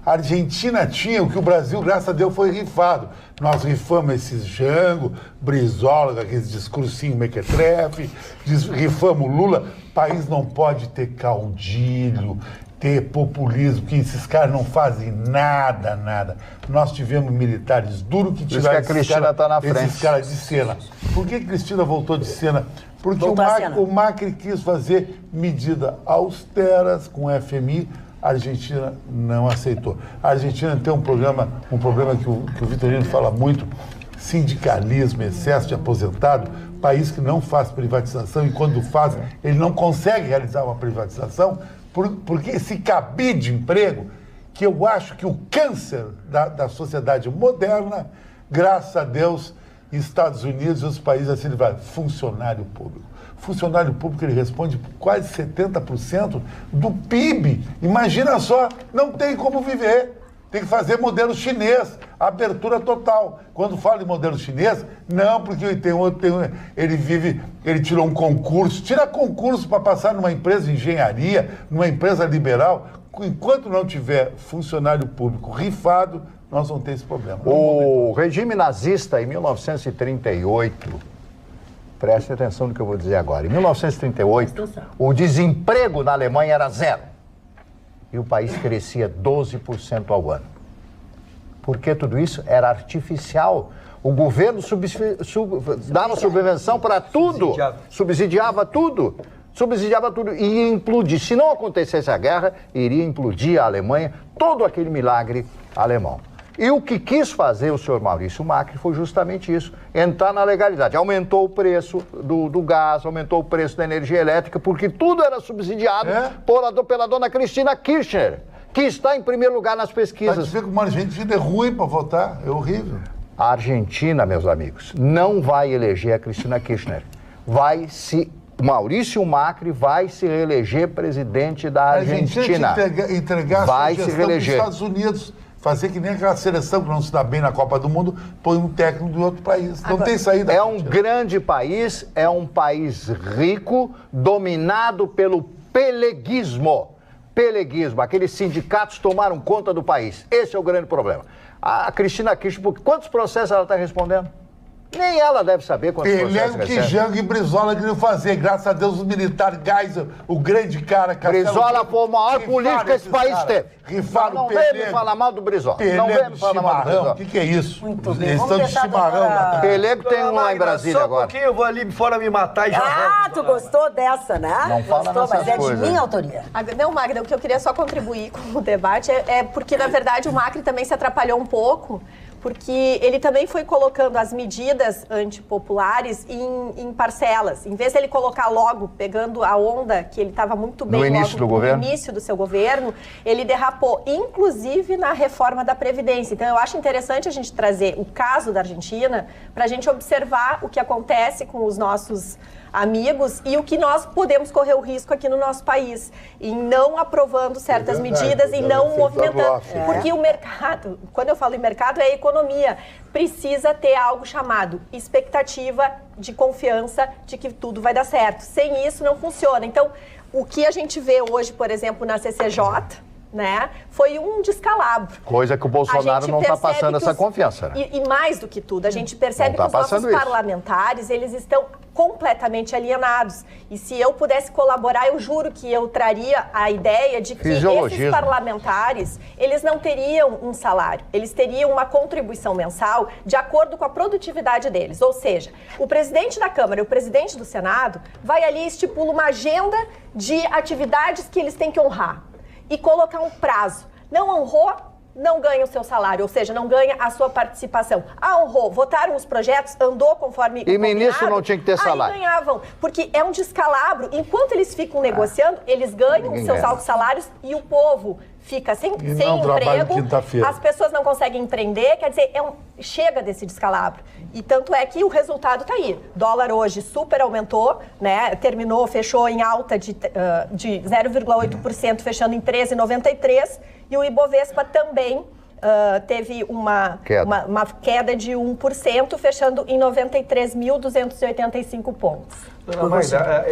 Speaker 6: A Argentina tinha o que o Brasil, graças a Deus, foi rifado. Nós rifamos esses Jango, Brizola, aqueles discursinhos mequetrefe, rifamos Lula. O país não pode ter caudilho, ter populismo, que esses caras não fazem nada. Nós tivemos militares duros que tiraram esses caras de cena. Por que Cristina voltou de cena? Porque o Macri quis fazer medidas austeras com o FMI, a Argentina não aceitou. A Argentina tem um problema que o Vitorino fala muito, sindicalismo, excesso de aposentado, país que não faz privatização e quando faz, ele não consegue realizar uma privatização, porque esse cabide de emprego, que eu acho que o câncer da sociedade moderna, graças a Deus, Estados Unidos e os países assim, ele vai, funcionário público. Funcionário público, ele responde por quase 70% do PIB. Imagina só, não tem como viver. Tem que fazer modelo chinês, abertura total. Quando fala em modelo chinês, não, porque ele tirou um concurso. Tira concurso para passar numa empresa de engenharia, numa empresa liberal. Enquanto não tiver funcionário público rifado, nós vamos ter esse problema.
Speaker 5: O regime nazista, em 1938, preste atenção no que eu vou dizer agora. Em 1938, o desemprego na Alemanha era 0. E o país crescia 12% ao ano. Por que tudo isso? Era artificial. O governo dava subvenção para tudo. Subsidiava tudo. E ia implodir. Se não acontecesse a guerra, iria implodir a Alemanha, todo aquele milagre alemão. E o que quis fazer o senhor Maurício Macri foi justamente isso, entrar na legalidade. Aumentou o preço do gás, aumentou o preço da energia elétrica, porque tudo era subsidiado pela dona Cristina Kirchner, que está em primeiro lugar nas pesquisas.
Speaker 6: Você vê como a Argentina é ruim para votar, é horrível.
Speaker 5: A Argentina, meus amigos, não vai eleger a Cristina Kirchner. Maurício Macri vai se reeleger presidente da Argentina.
Speaker 6: A Argentina entregar
Speaker 5: vai
Speaker 6: a sua
Speaker 5: se
Speaker 6: gestão para os
Speaker 5: reeleger.
Speaker 6: Estados Unidos. Fazer que nem aquela seleção que não se dá bem na Copa do Mundo, põe um técnico de outro país. Não tem saída.
Speaker 5: É um grande país, é um país rico, dominado pelo peleguismo. Aqueles sindicatos tomaram conta do país. Esse é o grande problema. A Cristina Kirchner, quantos processos ela está respondendo? Nem ela deve saber quantos processos recebe.
Speaker 6: Que Jango e Brizola queriam fazer. Graças a Deus, os militares, Geisel, o grande cara...
Speaker 5: Brizola foi o maior político que esse país teve.
Speaker 6: Rifaram
Speaker 5: não vem me falar mal do Brizola. Não vem me falar mal do Brizola.
Speaker 6: O que é isso?
Speaker 1: Muito bem.
Speaker 6: Eles estão de chimarrão.
Speaker 5: Pelego tem um lá em Brasília
Speaker 3: só
Speaker 5: agora.
Speaker 3: Um pouquinho, eu vou ali fora me matar e já volto.
Speaker 1: Tu gostou dessa, né?
Speaker 5: Não fala
Speaker 1: gostou,
Speaker 5: nessas
Speaker 1: mas é
Speaker 5: coisas.
Speaker 1: de minha autoria.
Speaker 4: Não, Magda, o que eu queria só contribuir com o debate é porque, na verdade, o Macri também se atrapalhou um pouco, porque ele também foi colocando as medidas antipopulares em parcelas. Em vez de ele colocar logo, pegando a onda que ele estava muito bem
Speaker 5: no início
Speaker 4: do seu governo, ele derrapou, inclusive na reforma da Previdência. Então, eu acho interessante a gente trazer o caso da Argentina para a gente observar o que acontece com os nossos amigos e o que nós podemos correr o risco aqui no nosso país, em não aprovando certas medidas e não movimentando. Porque o mercado, quando eu falo em mercado, é a economia, precisa ter algo chamado expectativa de confiança de que tudo vai dar certo. Sem isso, não funciona. Então, o que a gente vê hoje, por exemplo, na CCJ, né, foi um descalabro.
Speaker 5: Coisa que o Bolsonaro não está passando essa confiança. Né?
Speaker 4: E mais do que tudo, a gente percebe que os nossos parlamentares, eles estão completamente alienados. E se eu pudesse colaborar, eu juro que eu traria a ideia de que esses parlamentares, eles não teriam um salário, eles teriam uma contribuição mensal de acordo com a produtividade deles. Ou seja, o presidente da Câmara e o presidente do Senado vai ali e estipula uma agenda de atividades que eles têm que honrar e colocar um prazo. Não honrou, não ganha o seu salário, ou seja, não ganha a sua participação. Honrou, votaram os projetos, andou conforme
Speaker 5: e ministro não tinha que ter salário.
Speaker 4: Aí ganhavam, porque é um descalabro. Enquanto eles ficam negociando, eles ganham os seus altos salários e o povo fica sem emprego, as pessoas não conseguem empreender, quer dizer, chega desse descalabro. E tanto é que o resultado está aí. Dólar hoje super aumentou, né? Fechou em alta de 0,8%, fechando em 13,93%, e o Ibovespa também teve uma queda de 1%, fechando em 93.285 pontos.
Speaker 3: Dona Magda,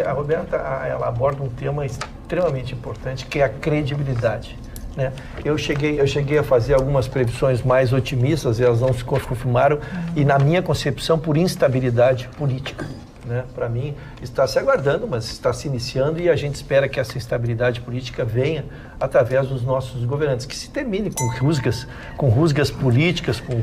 Speaker 3: a Roberta ela aborda um tema extremamente importante, que é a credibilidade. Né? Eu cheguei a fazer algumas previsões mais otimistas, e elas não se confirmaram, e na minha concepção, por instabilidade política. Né? Para mim, está se aguardando, mas está se iniciando, e a gente espera que essa instabilidade política venha através dos nossos governantes, que se termine com rusgas políticas, com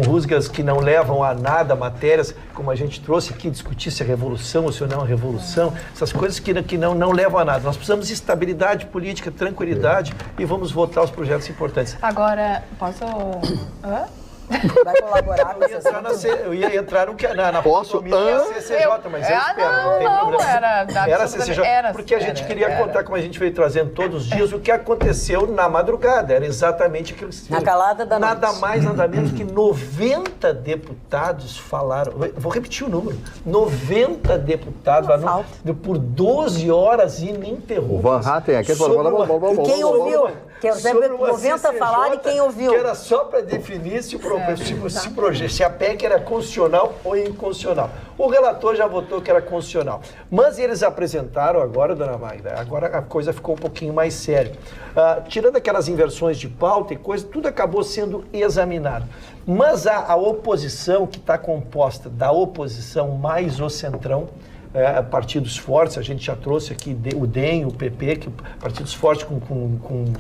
Speaker 3: rusgas que não levam a nada, matérias, como a gente trouxe aqui, discutir se é revolução ou se não é revolução, essas coisas que não levam a nada. Nós precisamos de estabilidade política, tranquilidade, e vamos votar os projetos importantes.
Speaker 7: Agora, posso...
Speaker 1: Vai colaborar com essa
Speaker 3: eu ia entrar na
Speaker 5: Posso?
Speaker 3: CCJ, mas eu espero, não tem problema.
Speaker 7: Era
Speaker 3: CCJ, porque a gente queria contar, como a gente veio trazendo todos os dias, o que aconteceu na madrugada. Era exatamente aquilo que se
Speaker 1: na calada da noite.
Speaker 3: Nada mais, nada menos que 90 deputados falaram. Vou repetir o número. 90 deputados falaram por 12 horas ininterruptas.
Speaker 5: O Van Hatten aqui
Speaker 1: E quem ouviu? Quero saber 90 falaram e quem ouviu.
Speaker 3: Que era só para definir se a PEC era constitucional ou inconstitucional. O relator já votou que era constitucional. Mas eles apresentaram agora, dona Magda, agora a coisa ficou um pouquinho mais séria. Tirando aquelas inversões de pauta e coisa, tudo acabou sendo examinado. Mas a oposição, que está composta da oposição mais o centrão, partidos fortes, a gente já trouxe aqui o DEM, o PP, que partidos fortes com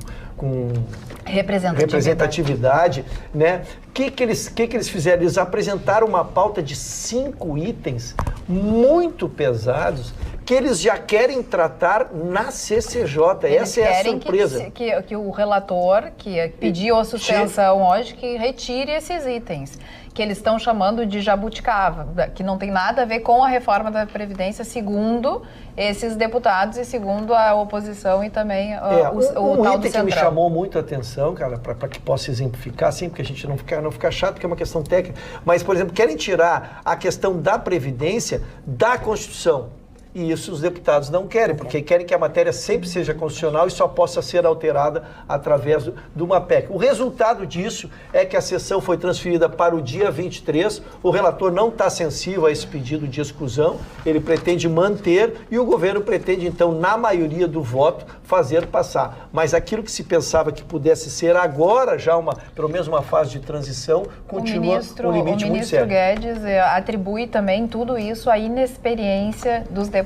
Speaker 3: representatividade, né? O que eles fizeram? Eles apresentaram uma pauta de 5 itens muito pesados que eles já querem tratar na CCJ. Essa é a surpresa.
Speaker 7: Que o relator, que pediu a suspensão hoje, que retire esses itens, que eles estão chamando de jabuticaba, que não tem nada a ver com a reforma da Previdência, segundo esses deputados e segundo a oposição e também o tal do
Speaker 3: item que me chamou muito a atenção, cara, para que possa exemplificar, assim, porque a gente não ficar chato, porque é uma questão técnica, mas, por exemplo, querem tirar a questão da Previdência da Constituição. E isso os deputados não querem, porque querem que a matéria sempre seja constitucional e só possa ser alterada através de uma PEC. O resultado disso é que a sessão foi transferida para o dia 23, o relator não está sensível a esse pedido de exclusão, ele pretende manter e o governo pretende, então, na maioria do voto, fazer passar. Mas aquilo que se pensava que pudesse ser agora, já pelo menos uma fase de transição, continua um limite muito sério.
Speaker 7: O ministro Guedes atribui também tudo isso à inexperiência dos deputados.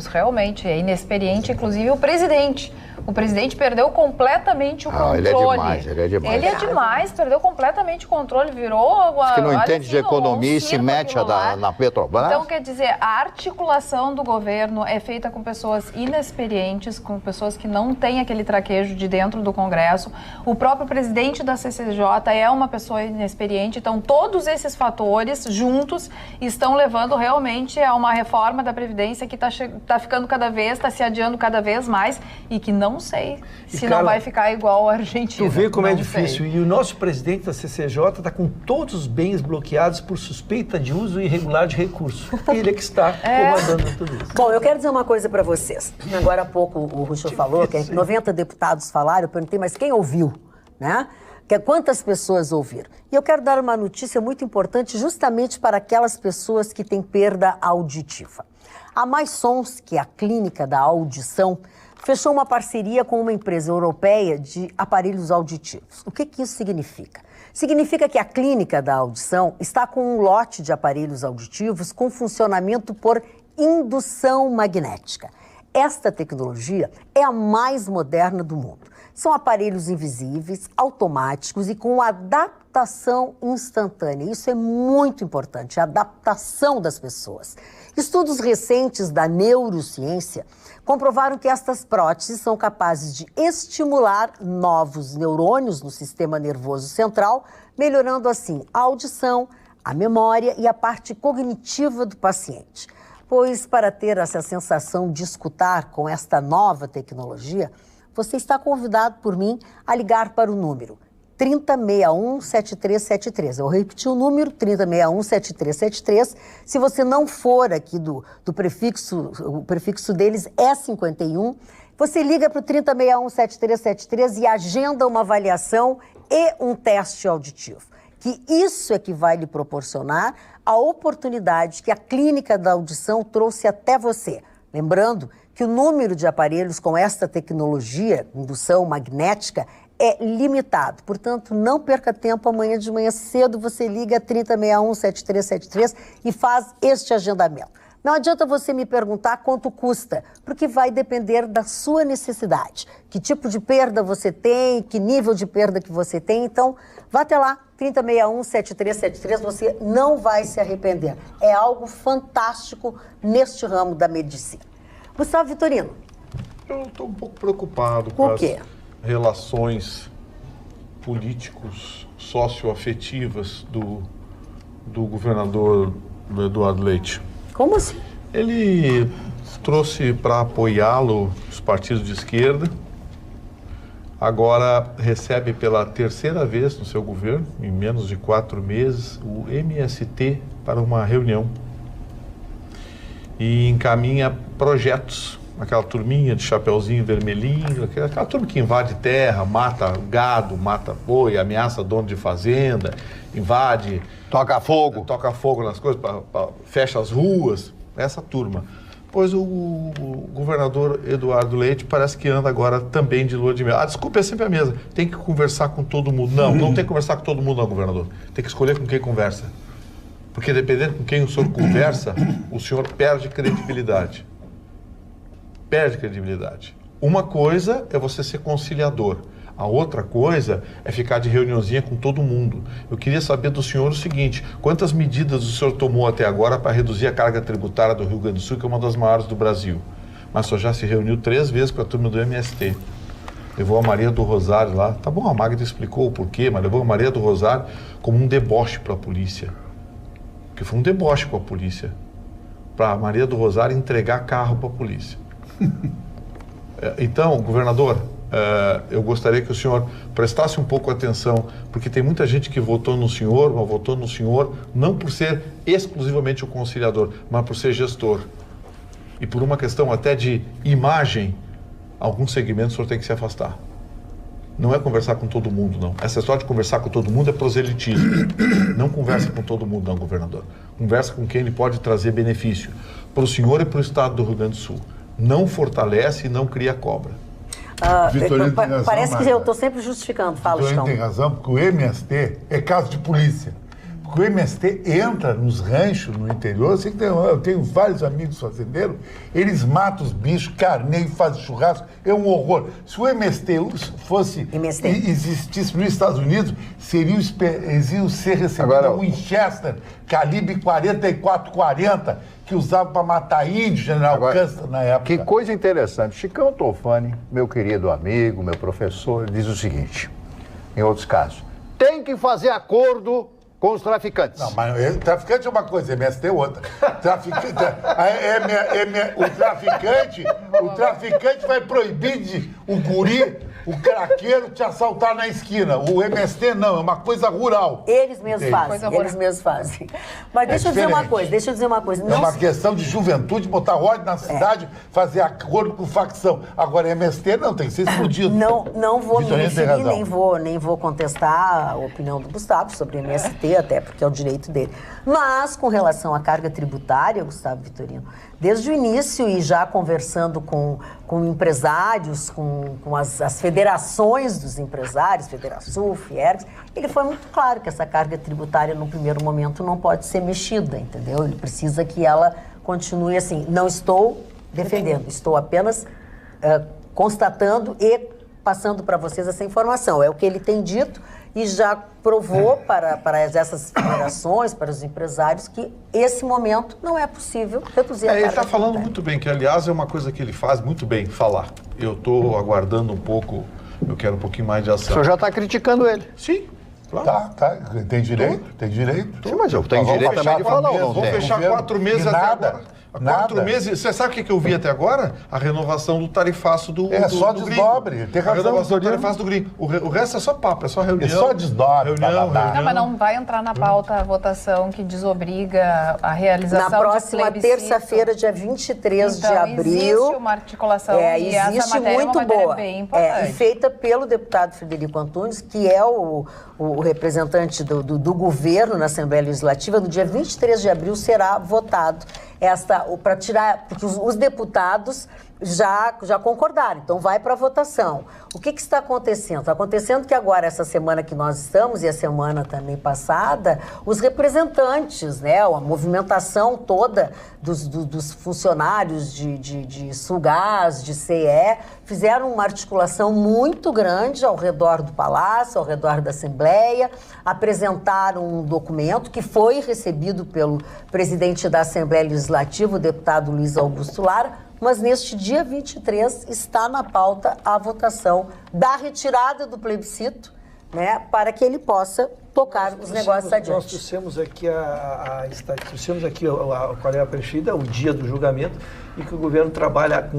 Speaker 7: Realmente, é inexperiente, inclusive o presidente. O presidente perdeu completamente o controle.
Speaker 5: Ele é demais.
Speaker 7: Ele é demais, perdeu completamente o controle, virou...
Speaker 5: que não entende de economia e se mete na Petrobras.
Speaker 7: Então, quer dizer, a articulação do governo é feita com pessoas inexperientes, com pessoas que não têm aquele traquejo de dentro do Congresso. O próprio presidente da CCJ é uma pessoa inexperiente. Então, todos esses fatores juntos estão levando realmente a uma reforma da Previdência que está ficando está se adiando cada vez mais e que não sei se não vai ficar igual a Argentina.
Speaker 3: Tu vê como é difícil. E o nosso presidente da CCJ está com todos os bens bloqueados por suspeita de uso irregular de recursos. Ele é que está comandando tudo isso.
Speaker 1: Bom, eu quero dizer uma coisa para vocês. Agora há pouco o Rucho falou que 90 deputados falaram, eu perguntei, mas quem ouviu, né? Quantas pessoas ouviram? E eu quero dar uma notícia muito importante justamente para aquelas pessoas que têm perda auditiva. A Mais Sons, que é a clínica da audição, fechou uma parceria com uma empresa europeia de aparelhos auditivos. O que isso significa? Significa que a clínica da audição está com um lote de aparelhos auditivos com funcionamento por indução magnética. Esta tecnologia é a mais moderna do mundo. São aparelhos invisíveis, automáticos e com adaptação instantânea. Isso é muito importante, a adaptação das pessoas. Estudos recentes da neurociência comprovaram que estas próteses são capazes de estimular novos neurônios no sistema nervoso central, melhorando assim a audição, a memória e a parte cognitiva do paciente. Pois para ter essa sensação de escutar com esta nova tecnologia, você está convidado por mim a ligar para o número 3061-7373. Eu repeti o número 3061-7373. Se você não for aqui do prefixo, o prefixo deles é 51, você liga para o 3061-7373 e agenda uma avaliação e um teste auditivo. Que isso é que vai lhe proporcionar a oportunidade que a Clínica da Audição trouxe até você. Lembrando que o número de aparelhos com esta tecnologia, indução magnética, é limitado. Portanto, não perca tempo. Amanhã de manhã cedo você liga 3061-7373 e faz este agendamento. Não adianta você me perguntar quanto custa, porque vai depender da sua necessidade. Que tipo de perda você tem, que nível de perda que você tem. Então, vá até lá, 3061-7373, você não vai se arrepender. É algo fantástico neste ramo da medicina. Gustavo Vitorino.
Speaker 2: Eu estou um pouco preocupado com as relações políticos socioafetivas do governador Eduardo Leite.
Speaker 1: Como assim?
Speaker 2: Ele trouxe para apoiá-lo os partidos de esquerda, agora recebe pela terceira vez no seu governo, em menos de 4 meses, o MST para uma reunião e encaminha projetos, aquela turminha de chapeuzinho vermelhinho, aquela turma que invade terra, mata gado, mata boi, ameaça dono de fazenda, invade...
Speaker 5: Toca fogo
Speaker 2: nas coisas, fecha as ruas, essa turma. Pois o governador Eduardo Leite parece que anda agora também de lua de mel. Desculpa, é sempre a mesma. Tem que conversar com todo mundo. Não tem que conversar com todo mundo, não, governador. Tem que escolher com quem conversa. Porque dependendo com quem o senhor conversa, o senhor perde credibilidade. Perde credibilidade. Uma coisa é você ser conciliador. A outra coisa é ficar de reuniãozinha com todo mundo. Eu queria saber do senhor o seguinte: quantas medidas o senhor tomou até agora para reduzir a carga tributária do Rio Grande do Sul, que é uma das maiores do Brasil? Mas o senhor já se reuniu 3 vezes com a turma do MST. Levou a Maria do Rosário lá. Tá bom, a Magda explicou o porquê, mas levou a Maria do Rosário como um deboche para a polícia. Porque foi um deboche com a polícia. Para a Maria do Rosário entregar carro para a polícia. Então, governador... eu gostaria que o senhor prestasse um pouco atenção, porque tem muita gente que votou no senhor, mas votou no senhor não por ser exclusivamente o conciliador, mas por ser gestor. E por uma questão até de imagem, alguns segmentos o senhor tem que se afastar. Não é conversar com todo mundo, não. Essa história de conversar com todo mundo é proselitismo. Não conversa com todo mundo, não, governador. Conversa com quem ele pode trazer benefício para o senhor e para o estado do Rio Grande do Sul. Não fortalece e não cria cobra.
Speaker 1: Parece que eu estou sempre justificando. Fala,
Speaker 6: Vitorino tem razão, porque o MST é caso de polícia. Porque o MST entra nos ranchos no interior. Eu tenho vários amigos fazendeiros, eles matam os bichos, carneiam, fazem churrasco. É um horror. Se o MST existisse nos Estados Unidos, eles iam ser recebidos um Winchester calibre 44-40, que usava para matar índio, General Custer, na época.
Speaker 5: Que coisa interessante. Chicão Tofani, meu querido amigo, meu professor, diz o seguinte, em outros casos: tem que fazer acordo com os traficantes.
Speaker 6: Não, mas traficante é uma coisa, MST é outra. O traficante vai proibir o guri, o craqueiro, te assaltar na esquina. O MST não, é uma coisa rural.
Speaker 1: Eles mesmos fazem. Mas deixa eu dizer uma coisa.
Speaker 6: É uma questão de juventude, botar ordem na cidade, fazer acordo com facção. Agora, MST não, tem que ser explodido.
Speaker 1: Não vou me referir, nem vou contestar a opinião do Gustavo sobre o MST, até porque é o direito dele. Mas, com relação à carga tributária, Gustavo Vitorino, desde o início e já conversando com empresários, com as federações dos empresários, Federação, Fiergs, ele foi muito claro que essa carga tributária, no primeiro momento, não pode ser mexida, entendeu? Ele precisa que ela continue assim. Não estou defendendo, estou apenas constatando e passando para vocês essa informação. É o que ele tem dito e já provou para essas federações, para os empresários, que esse momento não é possível reduzir a carga.
Speaker 2: Ele está falando muito bem, que aliás é uma coisa que ele faz muito bem, falar. Eu estou aguardando um pouco, eu quero um pouquinho mais de ação.
Speaker 5: O senhor já está criticando ele.
Speaker 2: Sim, claro.
Speaker 6: Tá, tem direito.
Speaker 5: Sim, mas eu tenho direito também de falar ou não
Speaker 2: tem? Vou fechar 4 meses até agora. Há 4 meses, você sabe o que eu vi até agora? A renovação do tarifaço do
Speaker 6: só desdobre, tem razão.
Speaker 2: A renovação do tarifaço do gringo. O resto é só papo, é só reunião.
Speaker 6: É só desdobre.
Speaker 2: Reunião.
Speaker 7: Não, mas não vai entrar na pauta a votação que desobriga a realização
Speaker 1: na próxima terça-feira, dia 23 de abril.
Speaker 7: Existe uma articulação e essa matéria
Speaker 1: muito
Speaker 7: é uma matéria
Speaker 1: boa.
Speaker 7: Bem importante.
Speaker 1: E feita pelo deputado Frederico Antunes, que é o representante do governo na Assembleia Legislativa. No dia 23 de abril será votado para tirar, porque os deputados já concordaram, então vai para a votação. O que está acontecendo? Está acontecendo que agora, essa semana que nós estamos, e a semana também passada, os representantes, né, a movimentação toda dos funcionários de Sulgás, de CE, fizeram uma articulação muito grande ao redor do Palácio, ao redor da Assembleia, apresentaram um documento que foi recebido pelo presidente da Assembleia Legislativa, o deputado Luiz Augusto Lara, mas neste dia 23 está na pauta a votação da retirada do plebiscito né, para que ele possa tocar os negócios adiante.
Speaker 3: Nós trouxemos aqui qual é a preenchida, o dia do julgamento, e que o governo trabalha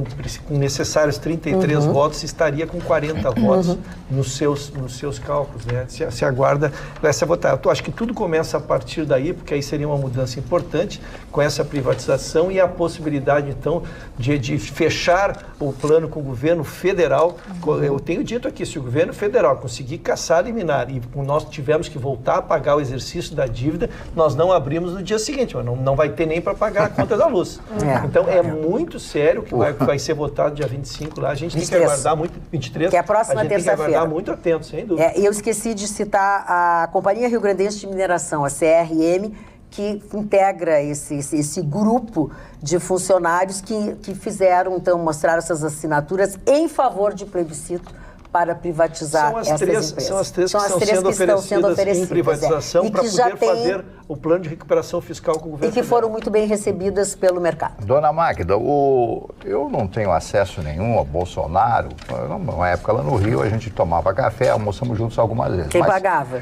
Speaker 3: com necessários 33 votos, estaria com 40 votos nos seus cálculos, né? Se aguarda essa votação. Eu acho que tudo começa a partir daí, porque aí seria uma mudança importante com essa privatização e a possibilidade, então, de fechar o plano com o governo federal. Eu tenho dito aqui, se o governo federal conseguir caçar e minar, e nós tivemos que voltar a pagar o exercício da dívida, nós não abrimos no dia seguinte, mas não vai ter nem para pagar a conta da luz. Então, é muito sério que vai ser votado dia 25 lá. A gente 23. Tem que aguardar muito... 23?
Speaker 1: Que é a próxima terça-feira.
Speaker 3: Tem que aguardar muito atento, sem dúvida.
Speaker 1: Eu esqueci de citar a Companhia Rio Grandense de Mineração, a CRM, que integra esse grupo de funcionários que fizeram, então, mostraram essas assinaturas em favor de plebiscito para privatizar essas empresas.
Speaker 3: São as três que estão sendo oferecidas em privatização para poder fazer o plano de recuperação fiscal com o governo.
Speaker 1: E que foram muito bem recebidas pelo mercado.
Speaker 5: Dona Magda, eu não tenho acesso nenhum ao Bolsonaro. Numa época lá no Rio, a gente tomava café, almoçamos juntos algumas vezes.
Speaker 1: Quem pagava?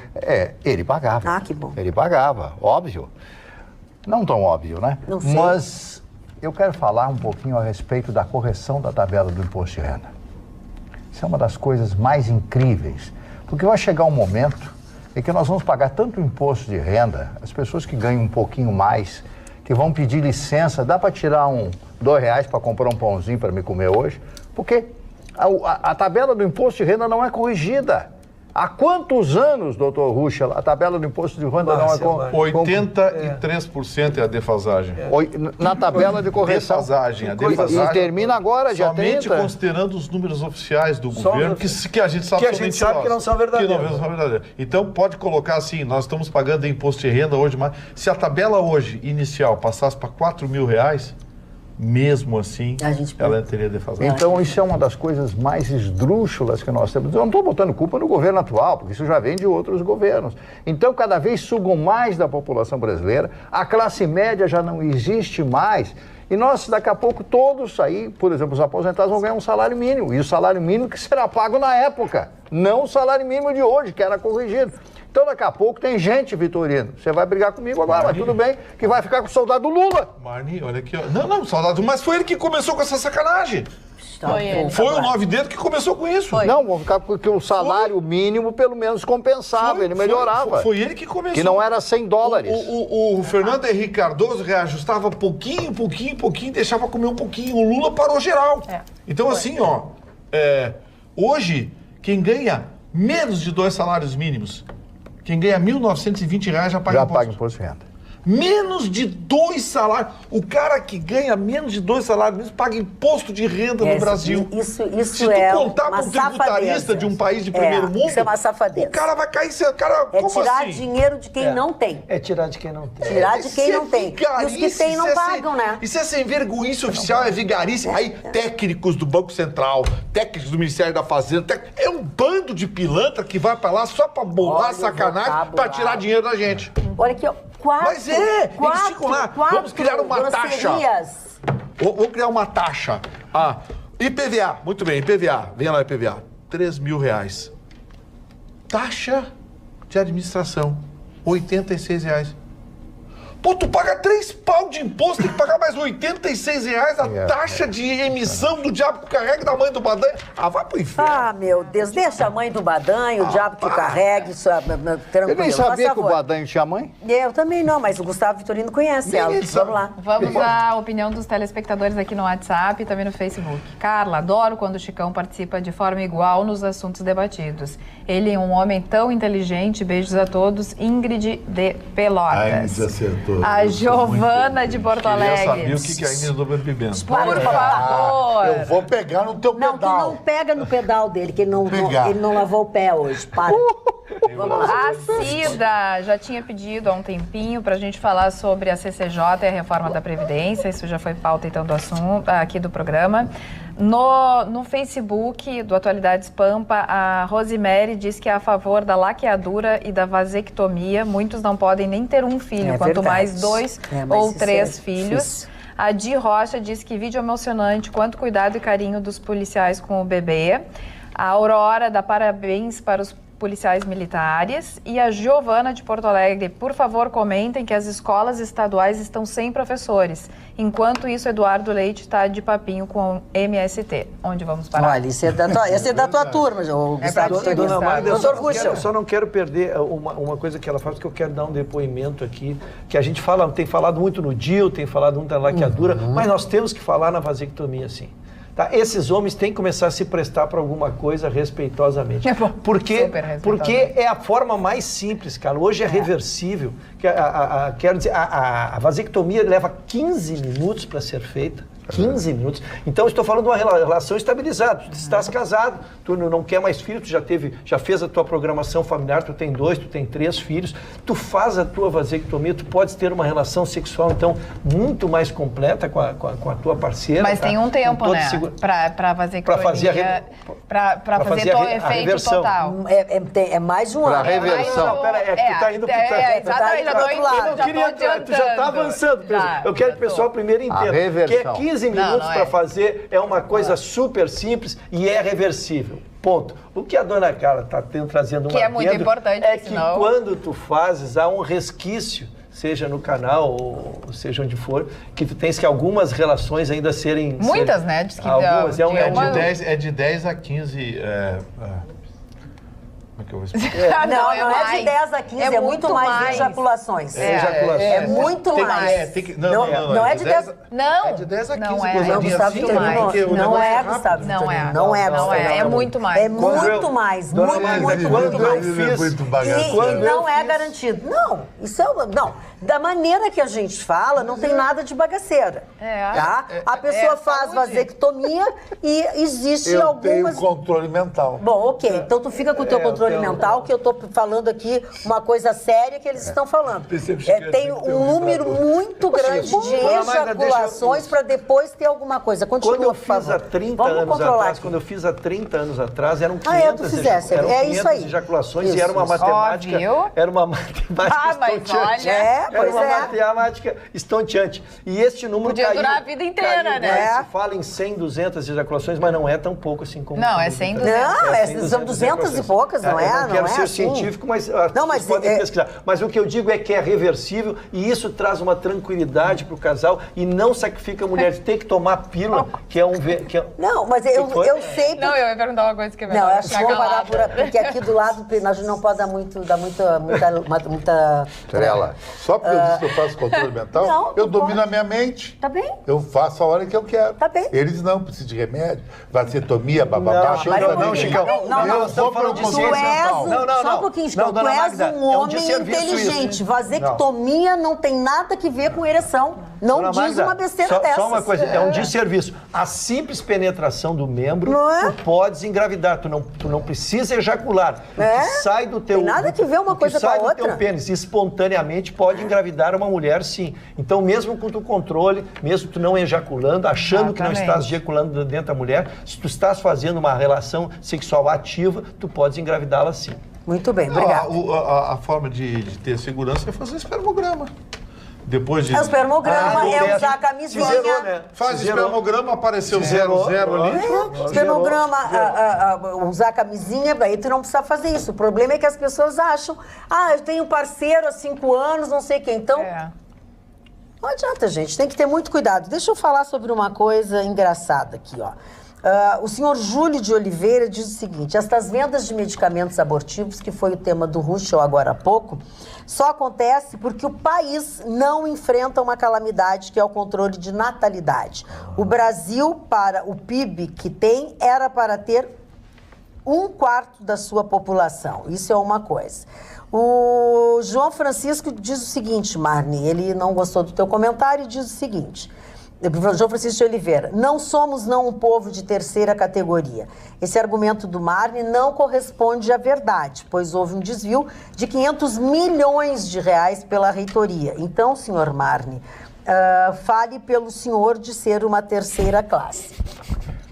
Speaker 5: Ele pagava.
Speaker 1: Ah, que bom.
Speaker 5: Ele pagava, óbvio. Não tão óbvio, né?
Speaker 1: Não sei.
Speaker 5: Mas eu quero falar um pouquinho a respeito da correção da tabela do imposto de renda. Isso é uma das coisas mais incríveis, porque vai chegar um momento em que nós vamos pagar tanto imposto de renda, as pessoas que ganham um pouquinho mais, que vão pedir licença, dá para tirar R$2 para comprar um pãozinho para me comer hoje, porque a tabela do imposto de renda não é corrigida. Há quantos anos, doutor Ruschel, a tabela do imposto de renda não é corrigida?
Speaker 2: 83% é a defasagem.
Speaker 5: Na tabela de correção.
Speaker 2: A defasagem.
Speaker 5: E termina agora, dia 30.
Speaker 2: Somente considerando os números oficiais do governo, que a gente sabe
Speaker 3: que não são verdadeiros.
Speaker 2: Então, pode colocar assim, nós estamos pagando imposto de renda hoje, mas se a tabela hoje, inicial, passasse para R$4.000, mesmo assim, ela teria defasagem.
Speaker 5: Então, isso é uma das coisas mais esdrúxulas que nós temos. Eu não estou botando culpa no governo atual, porque isso já vem de outros governos. Então, cada vez sugam mais da população brasileira, a classe média já não existe mais, e nós, daqui a pouco, todos aí, por exemplo, os aposentados vão ganhar um salário mínimo, e o salário mínimo que será pago na época, não o salário mínimo de hoje, que era corrigido. Então, daqui a pouco, tem gente, Vitorino, você vai brigar comigo agora, mas tudo bem, que vai ficar com o soldado Lula.
Speaker 2: Marni, olha aqui, ó. Não, soldado, mas foi ele que começou com essa sacanagem. Foi o 9 dedos que começou com isso.
Speaker 5: Não, vão ficar porque o salário mínimo, pelo menos, compensava, ele melhorava.
Speaker 2: Foi ele que começou.
Speaker 5: Que não era $100.
Speaker 2: O Fernando Henrique Cardoso reajustava pouquinho, deixava comer um pouquinho. O Lula parou geral. Então, assim, ó, hoje, quem ganha menos de 2 salários mínimos, quem ganha R$1.920 já paga
Speaker 5: imposto de renda.
Speaker 2: Menos de 2 salários. O cara que ganha menos de 2 salários paga imposto de renda no Brasil.
Speaker 1: Isso
Speaker 2: Se tu contar com um tributarista de um país de primeiro mundo,
Speaker 1: isso é uma safadeza.
Speaker 2: O cara vai cair... Como
Speaker 1: tirar
Speaker 2: assim?
Speaker 1: dinheiro de quem não tem.
Speaker 3: É tirar de quem não tem.
Speaker 1: Tirar de quem não tem. E os que têm não pagam, né?
Speaker 2: Isso é sem vergonhice oficial, é vigarice. Aí, técnicos do Banco Central, técnicos do Ministério da Fazenda, é um bando de pilantra que vai pra lá só pra bolar sacanagem, pra tirar dinheiro da gente.
Speaker 1: Olha aqui, ó.
Speaker 2: Mas eles ficam lá. Vamos criar uma taxa. Vamos criar uma taxa. IPVA, muito bem, IPVA. Vem lá, IPVA. R$3.000. Taxa de administração, R$86. Pô, tu paga 3 pau de imposto, tem que pagar mais R$86 a taxa de emissão do diabo que carrega da mãe do Badanho. Vai pro inferno.
Speaker 1: Meu Deus, deixa a mãe do Badanho, o diabo que carregue, tranquilo.
Speaker 5: Eu nem sabia que o Badanho tinha mãe.
Speaker 1: Eu também não, mas o Gustavo Vitorino conhece ela. Vamos lá.
Speaker 7: Vamos à opinião dos telespectadores aqui no WhatsApp e também no Facebook. Carla, adoro quando o Chicão participa de forma igual nos assuntos debatidos. Ele é um homem tão inteligente. Beijos a todos. Ingrid de Pelotas.
Speaker 6: Acertou.
Speaker 7: A Giovana de Porto Alegre.
Speaker 2: Eu sabia o que a Inês andou bebendo.
Speaker 7: Por favor.
Speaker 6: Eu vou pegar no teu pedal.
Speaker 1: Não, tu não pega no pedal dele, que ele não lavou o pé hoje. Para. Vamos lá.
Speaker 7: A Cida já tinha pedido há um tempinho para a gente falar sobre a CCJ e a reforma da Previdência. Isso já foi pauta, então, do assunto aqui do programa. No Facebook do Atualidades Pampa, a Rosemary diz que é a favor da laqueadura e da vasectomia. Muitos não podem nem ter um filho, quanto mais 2 ou 3 filhos. Difícil. A Di Rocha diz que vídeo emocionante, quanto cuidado e carinho dos policiais com o bebê. A Aurora dá parabéns para os policiais militares. E a Giovana de Porto Alegre, por favor, comentem que as escolas estaduais estão sem professores. Enquanto isso, Eduardo Leite está de papinho com MST. Onde vamos parar?
Speaker 1: Olha, esse é da tua turma, o Gustavo.
Speaker 3: Dona Magda,
Speaker 1: Doutor
Speaker 3: só não quero perder uma coisa que ela faz, porque eu quero dar um depoimento aqui, que a gente tem falado muito no DIU, tem falado muito na laqueadura, mas nós temos que falar na vasectomia, sim. Tá? Esses homens têm que começar a se prestar para alguma coisa respeitosamente. Porque é a forma mais simples, cara. Hoje é reversível. Quero dizer, a vasectomia leva 15 minutos para ser feita. 15 minutos. Então, estou falando de uma relação estabilizada. Tu estás casado, tu não quer mais filho, tu já fez a tua programação familiar, tu tem 2, tu tem 3 filhos, tu faz a tua vasectomia, tu podes ter uma relação sexual, então, muito mais completa com a tua parceira.
Speaker 7: Mas tem um tempo, né? Para vasectomia. Para fazer o efeito total.
Speaker 1: É mais de um ano.
Speaker 5: Para reversão.
Speaker 3: Tu tá indo pro tu já tá avançando. Eu quero que o pessoal primeiro entenda que é 15 minutos para fazer, é uma coisa super simples e é reversível. Ponto. O que a dona Carla está trazendo
Speaker 7: que é muito importante,
Speaker 3: que quando tu fazes, há um resquício, seja no canal ou seja onde for, que tu tens que algumas relações ainda serem...
Speaker 7: Muitas, né? Diz que
Speaker 2: algumas. É de 10 a 15... Como é que eu vou explicar?
Speaker 1: Não é de 10 a 15, é muito mais ejaculações. É muito mais. Não é de 10...
Speaker 7: Não,
Speaker 2: é de 10 a 15
Speaker 1: Não é, Gustavo. Não é.
Speaker 7: É muito mais.
Speaker 1: É muito mais. Muito mais. E não é garantido. Não, isso é... Não, da maneira que a gente fala, não tem nada de bagaceira. Tá? A pessoa faz vasectomia e existe algumas...
Speaker 6: Eu tenho controle mental.
Speaker 1: Bom, ok. Então tu fica com o teu controle mental, que eu estou falando aqui uma coisa séria que eles estão falando. Tem um número muito grande de ejaculações para depois ter alguma coisa. Continua,
Speaker 3: quando eu fiz há 30 anos atrás, quando eu fiz há 30 anos atrás, eram 500 ejaculações e era uma matemática. Era uma matemática estonteante. Era uma matemática estonteante. E este número
Speaker 7: podia durar a vida inteira, né?
Speaker 3: Se fala em 100, 200 ejaculações, mas não é tão pouco assim como...
Speaker 7: Não, é 100, 200.
Speaker 1: Não, são 200 e poucas, não é?
Speaker 3: Eu não quero ser científico, mas vocês podem pesquisar. Mas o que eu digo é que é reversível e isso traz uma tranquilidade para o casal e não sacrifica a mulher de ter que tomar pílula, que é um...
Speaker 1: Não, mas eu sei...
Speaker 7: Não, eu ia perguntar uma coisa que é
Speaker 1: melhor. Não, acho que vou parar porque aqui do lado a gente não pode dar muita...
Speaker 5: Trela.
Speaker 6: Só porque eu disse que eu faço controle mental, eu domino a minha mente.
Speaker 1: Tá bem.
Speaker 6: Eu faço a hora que eu quero.
Speaker 1: Tá bem.
Speaker 6: Eles não precisam de remédio, vasectomia, bababá.
Speaker 3: Não, Chicão.
Speaker 6: Não, estamos falando de
Speaker 1: só um pouquinho, Chicão. Tu és um homem inteligente. Vasectomia não tem nada que ver com ereção. Não diz uma besteira dessa.
Speaker 3: Só uma coisa, é um desserviço. A simples penetração do membro, tu podes engravidar. Tu não precisa ejacular. O que sai do teu...
Speaker 1: Tem nada que ver uma coisa com a outra.
Speaker 3: O que sai do teu pênis espontaneamente pode engravidar uma mulher, sim. Então, mesmo com o controle, mesmo tu não ejaculando, achando que não estás ejaculando dentro da mulher, se tu estás fazendo uma relação sexual ativa, tu podes engravidá-la, sim.
Speaker 1: Muito bem, obrigado.
Speaker 2: A forma de ter segurança é fazer espermograma. Depois de...
Speaker 1: O espermograma é usar a camisinha.
Speaker 2: Zerou, né? Faz espermograma, apareceu 00 ali.
Speaker 1: Espermograma, usar a camisinha, aí tu não precisa fazer isso. O problema é que as pessoas acham, eu tenho um parceiro há 5 anos, não sei quem. Então, não adianta, gente, tem que ter muito cuidado. Deixa eu falar sobre uma coisa engraçada aqui, ó. O senhor Júlio de Oliveira diz o seguinte: estas vendas de medicamentos abortivos, que foi o tema do Ruschel agora há pouco, só acontece porque o país não enfrenta uma calamidade que é o controle de natalidade. O Brasil, para o PIB que tem, era para ter 1/4 da sua população. Isso é uma coisa. O João Francisco diz o seguinte, Marni, ele não gostou do teu comentário e diz o seguinte... João Francisco de Oliveira, não somos um povo de terceira categoria. Esse argumento do Marni não corresponde à verdade, pois houve um desvio de 500 milhões de reais pela reitoria. Então, senhor Marni, fale pelo senhor de ser uma terceira classe.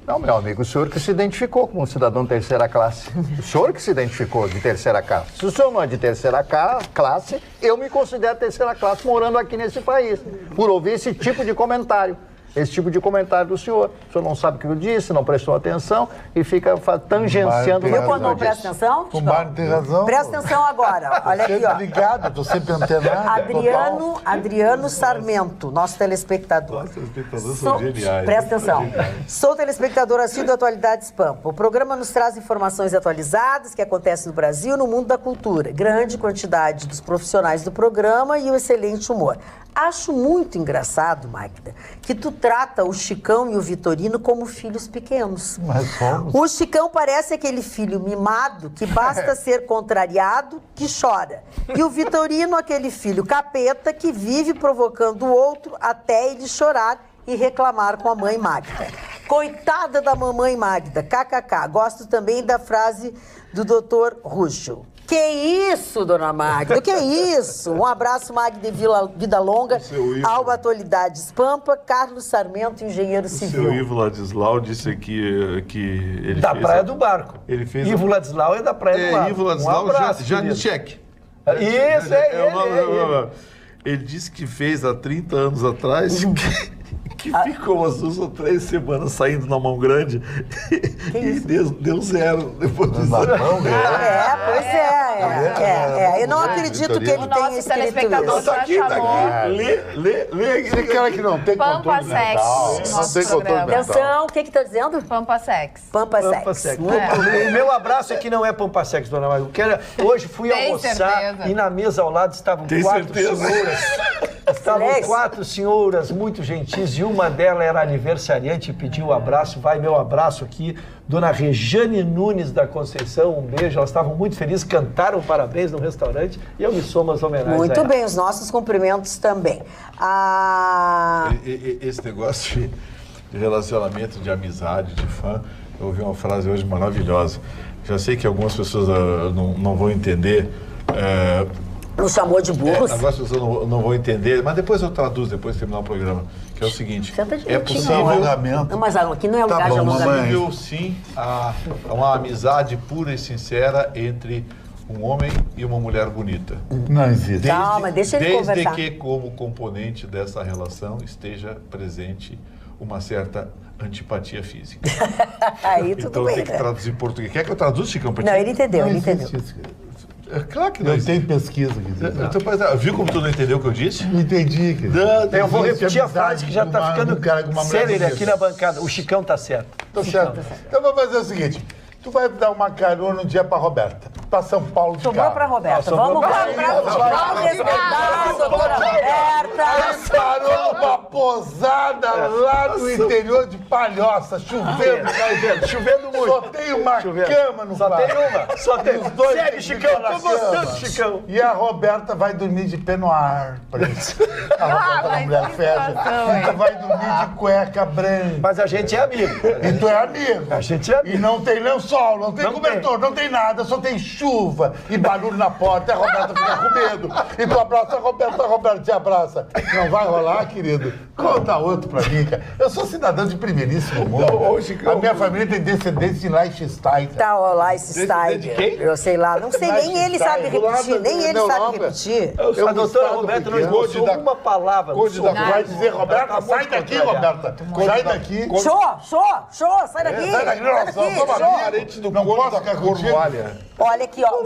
Speaker 5: Não, meu amigo, o senhor que se identificou como um cidadão de terceira classe. O senhor que se identificou de terceira classe. Se o senhor não é de terceira classe, eu me considero terceira classe morando aqui nesse país, por ouvir esse tipo de comentário. esse tipo de comentário do senhor. O senhor não sabe o que eu disse, não prestou atenção e fica tangenciando...
Speaker 1: Viu quando não presta atenção?
Speaker 6: O Mário tem razão.
Speaker 1: Presta atenção agora. Olha aqui, ó.
Speaker 6: Obrigado, estou sempre antenado.
Speaker 1: Adriano Sarmento, nosso telespectador.
Speaker 2: Nossos telespectadores são geniais.
Speaker 1: Presta atenção. Sou telespectador assíduo da Atualidades Pampa. O programa nos traz informações atualizadas que acontecem no Brasil e no mundo da cultura. Grande quantidade dos profissionais do programa e o excelente humor. Acho muito engraçado, Magda, que tu trata o Chicão e o Vitorino como filhos pequenos.
Speaker 6: Mas somos.
Speaker 1: O Chicão parece aquele filho mimado que basta ser contrariado que chora. E o Vitorino, aquele filho capeta que vive provocando o outro até ele chorar e reclamar com a mãe Magda. Coitada da mamãe Magda, kkk. Gosto também da frase do Dr. Ruschel. Que isso, dona Magda, que isso? Um abraço, Magda e Vida Longa, Alba Atualidades Pampa, Carlos Sarmento, engenheiro civil.
Speaker 2: O seu Ivo Ladislau disse aqui que ele
Speaker 3: da
Speaker 2: fez
Speaker 3: Praia do Barco.
Speaker 2: Ele fez
Speaker 3: Ivo Ladislau é da Praia do Barco.
Speaker 2: Ivo Ladislau
Speaker 3: Janicek. Isso, é ele.
Speaker 2: Ele disse que fez há 30 anos atrás... que ficou umas 2 ou 3 semanas saindo na mão grande e deu 0 depois disso.
Speaker 1: Pois é. Eu não acredito que ele tenha escrito isso.
Speaker 2: Tá aqui. Lê aqui.
Speaker 6: Você quer que não tem
Speaker 7: Pampa
Speaker 6: controle mental.
Speaker 7: Sex.
Speaker 6: Não tem controle mental.
Speaker 1: Atenção, o que tá dizendo?
Speaker 7: Pampa Sex.
Speaker 1: Pampa
Speaker 3: Pampa
Speaker 1: Sex.
Speaker 3: Sex. O meu abraço aqui não é Pampa Sex, dona Maria. Hoje fui
Speaker 7: Tem
Speaker 3: almoçar
Speaker 7: certeza.
Speaker 3: e na mesa ao lado estavam
Speaker 2: Tem
Speaker 3: 4
Speaker 2: certeza?
Speaker 3: senhoras. Estavam
Speaker 1: Silêncio.
Speaker 3: 4 senhoras muito gentis e uma delas era aniversariante e pediu um abraço. Vai meu abraço aqui. Dona Rejane Nunes da Conceição, um beijo. Elas estavam muito felizes, cantaram parabéns no restaurante e eu me somo às homenagens.
Speaker 1: Muito bem, os nossos cumprimentos também.
Speaker 2: Esse negócio de relacionamento, de amizade, de fã, eu ouvi uma frase hoje maravilhosa. Já sei que algumas pessoas não vão entender.
Speaker 1: Nos chamou de burros.
Speaker 2: Algumas pessoas não vão entender, mas depois eu traduzo, depois de terminar o programa. Que é o seguinte,
Speaker 1: Senta direitinho.
Speaker 2: é possível...
Speaker 1: Não, mas aqui não é lugar de
Speaker 2: É
Speaker 1: alongamento.
Speaker 2: possível, sim, uma amizade pura e sincera entre um homem e uma mulher bonita.
Speaker 6: Não existe.
Speaker 1: Calma, deixa ele
Speaker 2: Desde
Speaker 1: conversar.
Speaker 2: que, como componente dessa relação, esteja presente uma certa antipatia física.
Speaker 1: Aí tudo
Speaker 2: Então
Speaker 1: bem,
Speaker 2: tem que
Speaker 1: né?
Speaker 2: traduzir em português. Quer que eu traduza, Chicão?
Speaker 1: Não, ele entendeu,
Speaker 6: Não
Speaker 1: ele
Speaker 6: existe
Speaker 1: entendeu.
Speaker 6: isso.
Speaker 2: É claro que não
Speaker 6: Não
Speaker 2: existe.
Speaker 6: tem pesquisa que diz.
Speaker 2: Então, mas, viu como tu não entendeu o que eu disse?
Speaker 6: Não entendi, querido.
Speaker 3: Eu vou
Speaker 6: Existe
Speaker 3: repetir a
Speaker 6: amizade
Speaker 3: frase que já está
Speaker 6: de
Speaker 3: ficando
Speaker 6: um cara com uma mulher
Speaker 3: séria
Speaker 6: bonita.
Speaker 3: aqui na bancada. O Chicão tá certo.
Speaker 6: Tô certo. Então vamos fazer o seguinte. Tu vai dar uma carona um dia pra Roberta. Pra São Paulo de
Speaker 1: Sobrou
Speaker 6: carro.
Speaker 1: pra Roberta.
Speaker 3: sobrou
Speaker 1: Vamos
Speaker 3: pra
Speaker 1: respeitar a doutora Roberta.
Speaker 6: Parou uma posada lá no interior de Palhoça, chovendo.
Speaker 3: Chovendo muito.
Speaker 6: Só tem uma cama no
Speaker 3: Só
Speaker 6: quarto.
Speaker 3: tem uma. Só tem
Speaker 6: Os dois
Speaker 3: Segue,
Speaker 6: têm
Speaker 3: Chicão.
Speaker 6: que ficar
Speaker 3: Tô
Speaker 6: na
Speaker 3: gostando,
Speaker 6: cama.
Speaker 3: Chicão.
Speaker 6: E a Roberta vai dormir de penoar preto. A Roberta é uma mulher fera. E tu vai dormir de cueca branca.
Speaker 3: Mas a gente é amigo.
Speaker 6: E tu é amigo.
Speaker 3: A gente é amigo.
Speaker 6: E não tem lençol, não tem
Speaker 3: Não
Speaker 6: cobertor, não tem nada, só tem chuva e barulho na porta. E a Roberta fica com medo. E tu abraça a Roberta te abraça. Não vai rolar, querido? Conta outro pra mim, cara. Eu sou cidadão de primeiríssimo mundo. A minha família tem descendência de Liechtenstein. cara.
Speaker 1: Tá, ó lá, esse style. Eu sei lá, não sei, nem ele sabe repetir, nem ele sabe repetir.
Speaker 3: A doutora Roberta não esboçou uma palavra.
Speaker 6: Vai dizer, Roberta, sai daqui, Roberta. Sai daqui.
Speaker 1: Show, sai daqui.
Speaker 6: Sai daqui, nós somos parentes do posso ficar contigo.
Speaker 1: Olha aqui, ó,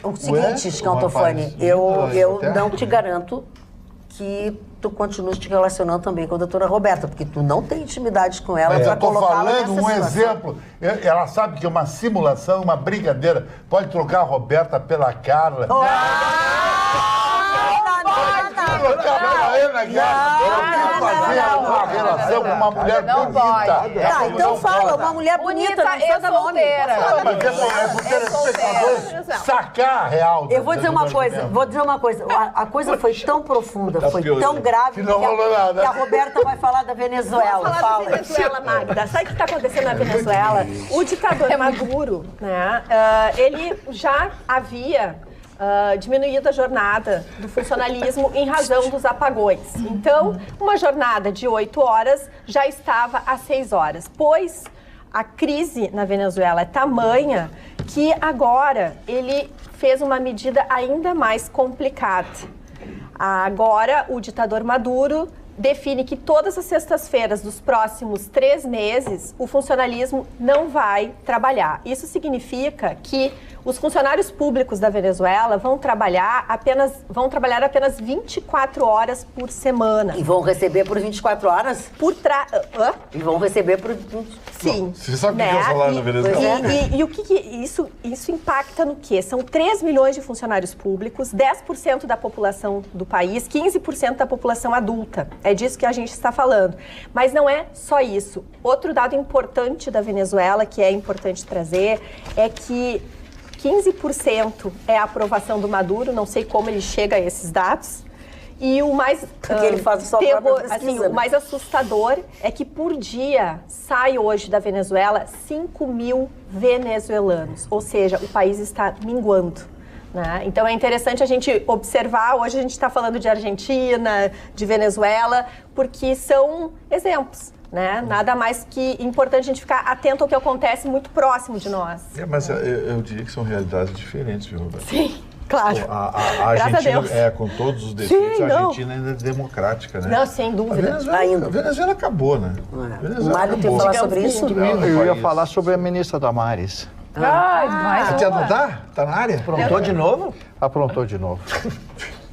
Speaker 1: o seguinte, Chicão Tofani, eu não te garanto que tu continues te relacionando também com a doutora Roberta, porque tu não tem intimidade com ela
Speaker 6: Mas
Speaker 1: pra
Speaker 6: eu tô
Speaker 1: colocá-la nessa
Speaker 6: falando um
Speaker 1: situação.
Speaker 6: exemplo. Ela sabe que é uma simulação, uma brincadeira. Pode trocar a Roberta pela Carla. Trocar pela Ana Guerra. Eu quero fazer uma relação com uma mulher
Speaker 7: Não
Speaker 6: bonita.
Speaker 7: pode.
Speaker 1: Tá, então fala, uma mulher bonita, não precisa dar nome.
Speaker 7: solteira.
Speaker 6: Mas é pro telespectador sacar a real.
Speaker 1: Eu vou dizer uma coisa, a coisa foi tão profunda, foi tão grave
Speaker 6: Que não rolou nada.
Speaker 1: que a Roberta vai falar da Venezuela.
Speaker 4: Vamos falar da Venezuela, Magda. Sabe o que está acontecendo na Venezuela? O ditador Maduro, né, ele já havia diminuído a jornada do funcionalismo em razão dos apagões. Então, uma jornada de 8 horas já estava às 6 horas, pois a crise na Venezuela é tamanha que agora ele fez uma medida ainda mais complicada. Agora, o ditador Maduro define que todas as sextas-feiras dos próximos 3 meses o funcionalismo não vai trabalhar. Isso significa que os funcionários públicos da Venezuela vão trabalhar apenas 24 horas por semana.
Speaker 1: E vão receber por 24 horas? E vão receber por...
Speaker 4: Sim.
Speaker 2: Você sabe o que é o salário na Venezuela?
Speaker 4: E o que isso impacta no quê? São 3 milhões de funcionários públicos, 10% da população do país, 15% da população adulta. É disso que a gente está falando. Mas não é só isso. Outro dado importante da Venezuela, que é importante trazer, é que 15% é a aprovação do Maduro, não sei como ele chega a esses dados. E o mais
Speaker 1: porque ele faz só
Speaker 4: o mais assustador é que por dia sai hoje da Venezuela 5 mil venezuelanos, ou seja, o país está minguando. Né? Então é interessante a gente observar, hoje a gente está falando de Argentina, de Venezuela, porque são exemplos. Né? Nada mais que importante a gente ficar atento ao que acontece muito próximo de nós.
Speaker 2: Mas eu diria que são realidades diferentes, viu, Roberto?
Speaker 4: Sim, claro.
Speaker 2: A Argentina, com todos os defeitos, sim, a Argentina ainda é democrática, né?
Speaker 4: Não, sem dúvida.
Speaker 2: A Venezuela acabou, né?
Speaker 1: O Mário tem que falar sobre isso?
Speaker 5: Eu ia falar sobre a ministra Damares.
Speaker 2: A tia Dadá? Tá na área?
Speaker 3: Aprontou de novo?
Speaker 5: Aprontou de novo.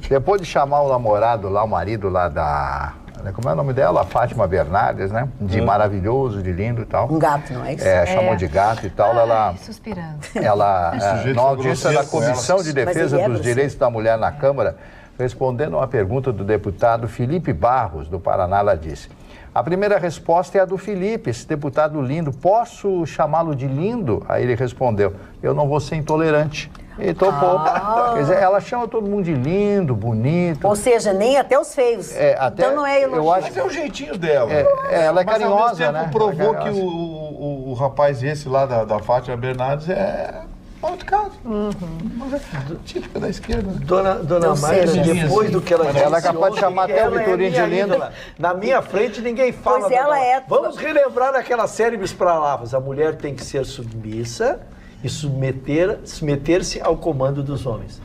Speaker 5: Depois de chamar o namorado lá, o marido lá da... Como é o nome dela? Fátima Bernardes, né? De maravilhoso, de lindo e tal.
Speaker 1: Um gato, não é isso?
Speaker 5: Chamou de gato e tal. Ela,
Speaker 7: suspirando.
Speaker 5: Ela, na audiência da Comissão de Defesa dos Direitos da Mulher na Câmara, respondendo a uma pergunta do deputado Felipe Barros, do Paraná, ela disse: a primeira resposta é a do Felipe, esse deputado lindo. Posso chamá-lo de lindo? Aí ele respondeu: eu não vou ser intolerante. E topou. Quer dizer, ela chama todo mundo de lindo, bonito.
Speaker 1: Ou seja, nem até os feios. Então não é elogio.
Speaker 2: Mas é o jeitinho dela.
Speaker 5: Ela é carinhosa, né?
Speaker 2: Provou que o rapaz esse lá da Fátima Bernardes é mal educado. Típica da esquerda.
Speaker 3: Dona Maria, depois do que ela disse,
Speaker 5: ela é capaz de chamar até o Vitorino de lindo.
Speaker 3: Na minha frente ninguém fala.
Speaker 1: Pois ela é.
Speaker 3: Vamos relembrar aquelas célebres palavras. A mulher tem que ser submissa e submeter-se ao comando dos homens.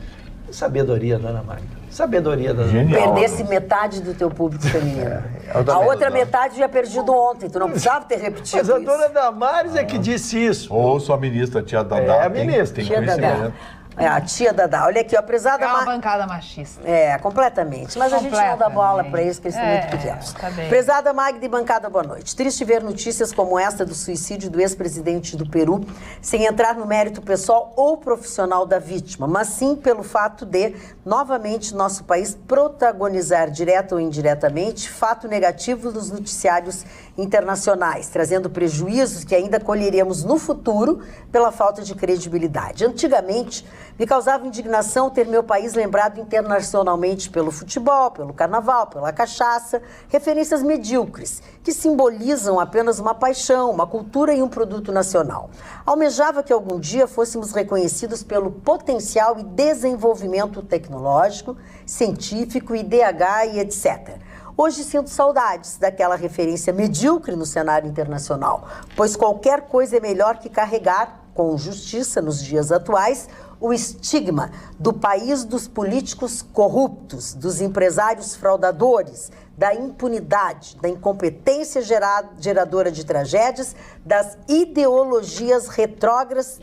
Speaker 3: Sabedoria, Dona Magda. Sabedoria da
Speaker 1: Perdesse metade do teu público feminino. A outra metade já perdido ontem. Tu não precisava ter repetido isso.
Speaker 3: Mas a Dona Damares é que disse isso.
Speaker 2: Ou sua ministra, tia Dadá.
Speaker 3: É a ministra.
Speaker 2: Tem conhecimento.
Speaker 1: A tia Dadá. Olha aqui, ó, prezada...
Speaker 7: É uma bancada machista.
Speaker 1: Completamente. Mas a gente não dá bola para eles, porque eles são muito pequenos.
Speaker 7: Tá bem.
Speaker 1: Prezada Magda e bancada, boa noite. Triste ver notícias como esta do suicídio do ex-presidente do Peru, sem entrar no mérito pessoal ou profissional da vítima, mas sim pelo fato de, novamente, nosso país protagonizar, direta ou indiretamente, fato negativo dos noticiários internacionais, trazendo prejuízos que ainda colheremos no futuro pela falta de credibilidade. Antigamente, me causava indignação ter meu país lembrado internacionalmente pelo futebol, pelo carnaval, pela cachaça, referências medíocres, que simbolizam apenas uma paixão, uma cultura e um produto nacional. Almejava que algum dia fôssemos reconhecidos pelo potencial e desenvolvimento tecnológico, científico, IDH e etc. Hoje sinto saudades daquela referência medíocre no cenário internacional, pois qualquer coisa é melhor que carregar, com justiça nos dias atuais, o estigma do país dos políticos corruptos, dos empresários fraudadores, da impunidade, da incompetência geradora de tragédias, das ideologias retrógradas